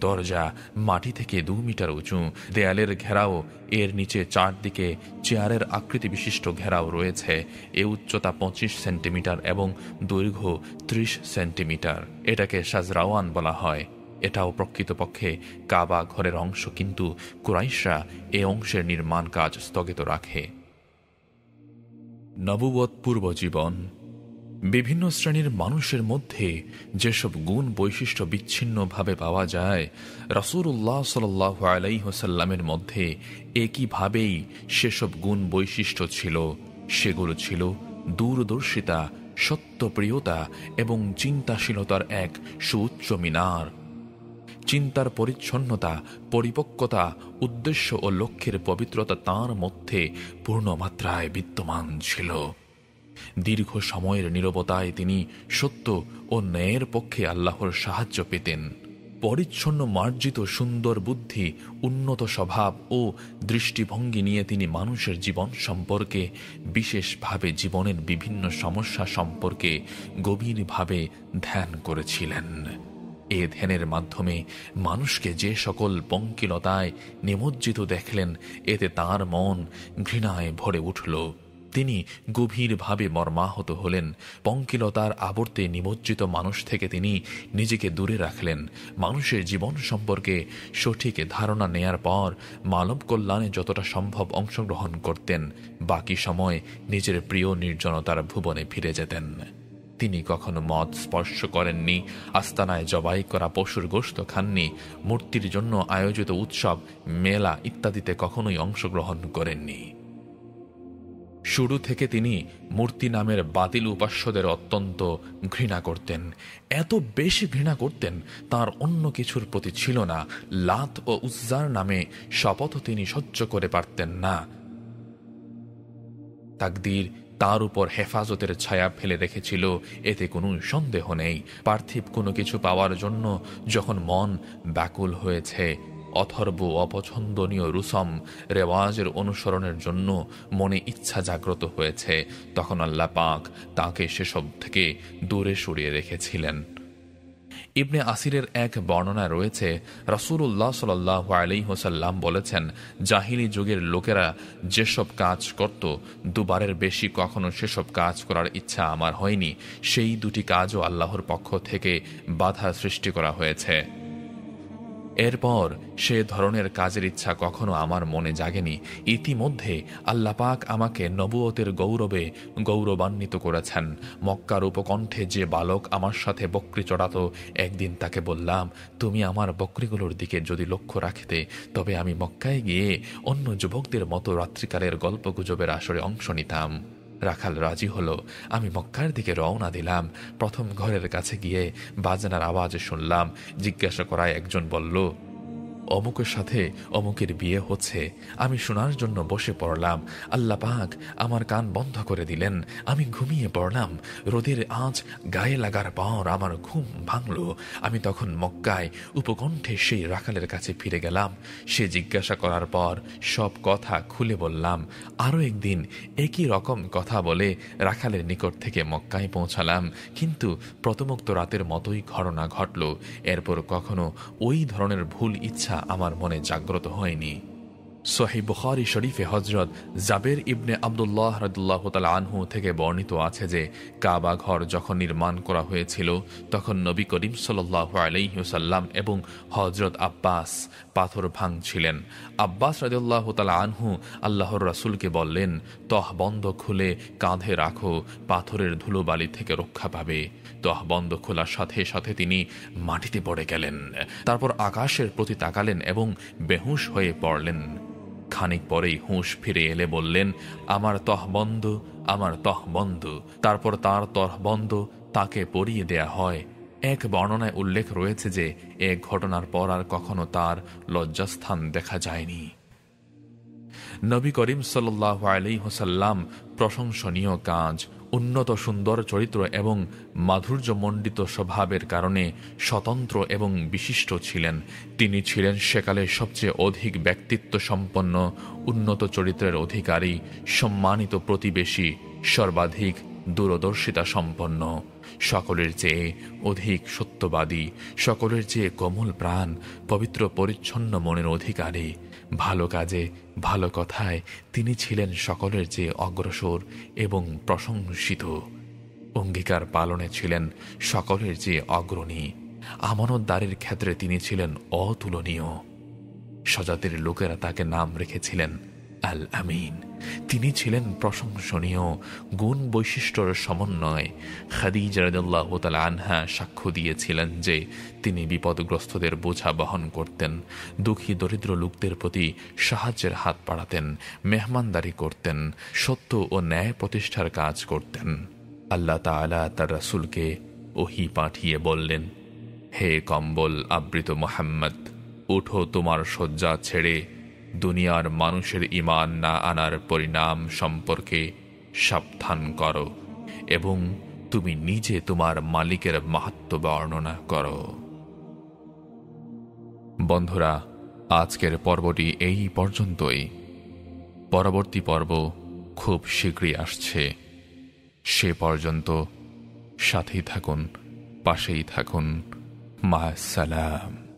দরজা মাটি থেকে 2 মিটার উঁচু। দেয়ালের ঘেরাও, এর নিচে চারদিকে চেয়ারের আকৃতি বিশিষ্ট ঘেরাও রয়েছে। এ উচ্চতা 25 সেন্টিমিটার এবং দৈর্ঘ্য 30 সেন্টিমিটার। এটাকে সাজরাওয়ান বলা হয়। এটাও প্রকৃতপক্ষে কাবা ঘরের অংশ, কিন্তু কুরাইশরা এ অংশের নির্মাণ কাজ স্থগিত রাখে। নবুওয়াত পূর্ব জীবন। বিভিন্ন শ্রেণীর মানুষের মধ্যে যেসব গুণ বৈশিষ্ট্য বিচ্ছিন্নভাবে পাওয়া যায়, রাসূলুল্লাহ সাল্লাল্লাহু আলাইহি ওয়াসাল্লামের মধ্যে একইভাবেই সেসব গুণ বৈশিষ্ট্য ছিল। সেগুলো ছিল দূরদর্শিতা, সত্যপ্রিয়তা এবং চিন্তাশীলতার এক সুউচ্চ মিনার। চিন্তার পরিচ্ছন্নতা, পরিপক্কতা, উদ্দেশ্য ও লক্ষ্যের পবিত্রতা তাঁর মধ্যে পূর্ণমাত্রায় বিদ্যমান ছিল। দীর্ঘ সময়ের নীরবতায় তিনি সত্য ও ন্যায়ের পক্ষে আল্লাহর সাহায্য পেতেন। পরিচ্ছন্ন মার্জিত সুন্দর বুদ্ধি, উন্নত স্বভাব ও দৃষ্টিভঙ্গি নিয়ে তিনি মানুষের জীবন সম্পর্কে, বিশেষভাবে জীবনের বিভিন্ন সমস্যা সম্পর্কে গভীরভাবে ধ্যান করেছিলেন। এ ধ্যানের মাধ্যমে মানুষকে যে সকল পঙ্কিলতায় নিমজ্জিত দেখলেন, এতে তাঁর মন ঘৃণায় ভরে উঠল। তিনি গভীরভাবে মর্মাহত হলেন। পঙ্কিলতার আবর্তে নিমজ্জিত মানুষ থেকে তিনি নিজেকে দূরে রাখলেন। মানুষের জীবন সম্পর্কে সঠিক ধারণা নেয়ার পর মানব কল্যাণে যতটা সম্ভব অংশগ্রহণ করতেন। বাকি সময় নিজের প্রিয় নির্জনতার ভুবনে ফিরে যেতেন। তিনি কখনো মদ স্পর্শ করেননি, আস্তানায় জবাই করা পশুর গোশত খাননি, মূর্তির জন্য আয়োজিত উৎসব, মেলা ইত্যাদিতে কখনোই অংশগ্রহণ করেননি। শুরু থেকে তিনি মূর্তি নামের বাতিল উপাস্যদের অত্যন্ত ঘৃণা করতেন। এত বেশি ঘৃণা করতেন তার অন্য কিছুর প্রতি ছিল না। লাত ও উজ্জার নামে শপথ তিনি সহ্য করে পারতেন না। তাকদীর তার উপর হেফাজতের ছায়া ফেলে রেখেছিল, এতে কোনো সন্দেহ নেই। পার্থিব কোনো কিছু পাওয়ার জন্য যখন মন ব্যাকুল হয়েছে, অথর্ব অপছন্দনীয় রুসম রেওয়াজের অনুসরণের জন্য মনে ইচ্ছা জাগ্রত হয়েছে, তখন আল্লাহ পাক তাকে সেসব থেকে দূরে সরিয়ে রেখেছিলেন। ইবনে আসিরের এক বর্ণনায় রয়েছে, রাসূলুল্লাহ সাল্লাল্লাহু আলাইহি ওয়াসাল্লাম বলেছেন, জাহিলি যুগের লোকেরা যেসব কাজ করত, দুবারের বেশি কখনো সেসব কাজ করার ইচ্ছা আমার হয়নি। সেই দুটি কাজও আল্লাহর পক্ষ থেকে বাধা সৃষ্টি করা হয়েছে। এরপর সে ধরনের কাজের ইচ্ছা কখনো আমার মনে জাগেনি। ইতিমধ্যে আল্লাহ পাক আমাকে নবুয়তের গৌরবে গৌরবান্বিত করেছেন। মক্কার উপকণ্ঠে যে বালক আমার সাথে বকরি চড়াত, একদিন তাকে বললাম, তুমি আমার বকরিগুলোর দিকে যদি লক্ষ্য রাখতে, তবে আমি মক্কায় গিয়ে অন্য যুবকদের মতো রাত্রিকালের গল্পগুজবের আসরে অংশ নিতাম। রাখাল রাজি হলো। আমি মক্কার দিকে রওনা দিলাম। প্রথম ঘরের কাছে গিয়ে বাজনার আওয়াজ শুনলাম। জিজ্ঞাসা করায় একজন বলল, অমুকের সাথে অমুকের বিয়ে হচ্ছে। আমি শোনার জন্য বসে পড়লাম। আল্লাহ পাক আমার কান বন্ধ করে দিলেন। আমি ঘুমিয়ে পড়লাম। রোদের আঁচ গায়ে লাগার পর আমার ঘুম ভাঙল। আমি তখন মক্কায় উপকণ্ঠে সেই রাখালের কাছে ফিরে গেলাম। সে জিজ্ঞাসা করার পর সব কথা খুলে বললাম। আরও একদিন একই রকম কথা বলে রাখালের নিকট থেকে মক্কায় পৌঁছালাম, কিন্তু প্রথমোক্ত রাতের মতোই ঘটনা ঘটল। এরপর কখনো ওই ধরনের ভুল ইচ্ছা আমার মনে জাগ্রত হয়নি। সহিহ বুখারী শরীফে হযরত জাবের ইবনে আব্দুল্লাহ রাদিয়াল্লাহু তাআলা আনহু থেকে বর্ণিত আছে যে, কাবা ঘর যখন নির্মাণ করা হয়েছিল তখন নবী করিম সাল্লাল্লাহু আলাইহি ওয়াসাল্লাম এবং হযরত আব্বাস পাথর ভাঙছিলেন। আব্বাস রাদিয়াল্লাহু তাআলা আনহু আল্লাহর রাসূলকে বললেন, তহবন্ধ খুলে কাঁধে রাখো, পাথরের ধুলোবালি থেকে রক্ষা পাবে। তহবন্ধ খোলার সাথে সাথে তিনি মাটিতে পড়ে গেলেন। তারপর আকাশের প্রতি তাকালেন এবং বেহুশ হয়ে পড়লেন। খানিক পরেই হুঁশ ফিরে এলে বললেন, আমার তহবন্ধ, আমার তহবন্ধ। তারপর তার তহবন্ধ তাকে পরিয়ে দেয়া হয়। এক বর্ণনায় উল্লেখ রয়েছে যে এক ঘটনার পর আর কখনো তার লজ্জাস্থান দেখা যায়নি। নবী করিম সাল্লাল্লাহু আলাইহি ওয়াসাল্লাম প্রশংসনীয় কাজ, উন্নত সুন্দর চরিত্র এবং মাধুর্যমণ্ডিত স্বভাবের কারণে স্বতন্ত্র এবং বিশিষ্ট ছিলেন। তিনি ছিলেন সেকালে সবচেয়ে অধিক ব্যক্তিত্ব সম্পন্ন, উন্নত চরিত্রের অধিকারী, সম্মানিত প্রতিবেশী, সর্বাধিক দূরদর্শিতা সম্পন্ন, সকলের চেয়ে অধিক সত্যবাদী, সকলের চেয়ে কোমল প্রাণ, পবিত্র পরিচ্ছন্ন মনের অধিকারী। ভালো কাজে, ভালো কথায় তিনি ছিলেন সকলের চেয়ে অগ্রসর এবং প্রশংসিত। অঙ্গীকার পালনে ছিলেন সকলের চেয়ে অগ্রণী। আমানতদারির ক্ষেত্রে তিনি ছিলেন অতুলনীয়। স্বজাতির লোকেরা তাকে নাম রেখেছিলেন আল আমিন। তিনি ছিলেন প্রশংসনীয়, গুণ বৈশিষ্ট্যের সমন্বয়। খাদিজা রাদিয়াল্লাহু তাআলা আনহা সাক্ষ্য দিয়েছিলেন যে তিনি বিপদগ্রস্তদের বোঝা বহন করতেন, দুঃখী দরিদ্র লোকদের প্রতি সাহায্যের হাত বাড়াতেন, মেহমানদারি করতেন, সত্য ও ন্যায় প্রতিষ্ঠার কাজ করতেন। আল্লাহ তাআলা তার রাসূলকে ওহী পাঠিয়ে বললেন, হে কম্বল আবৃত মুহাম্মদ, ওঠো, তোমার শয্যা ছেড়ে দুনিয়ার মানুষের ঈমান না আনার পরিণাম সম্পর্কে সাবধান করো এবং তুমি নিজে তোমার মালিকের মাহাত্ম্য বর্ণনা করো। বন্ধুরা, আজকের পর্বটি এই পর্যন্তই। পরবর্তী পর্ব খুব শীঘ্রই আসছে। সে পর্যন্ত সাথেই থাকুন, পাশেই থাকুন। মা সালাম।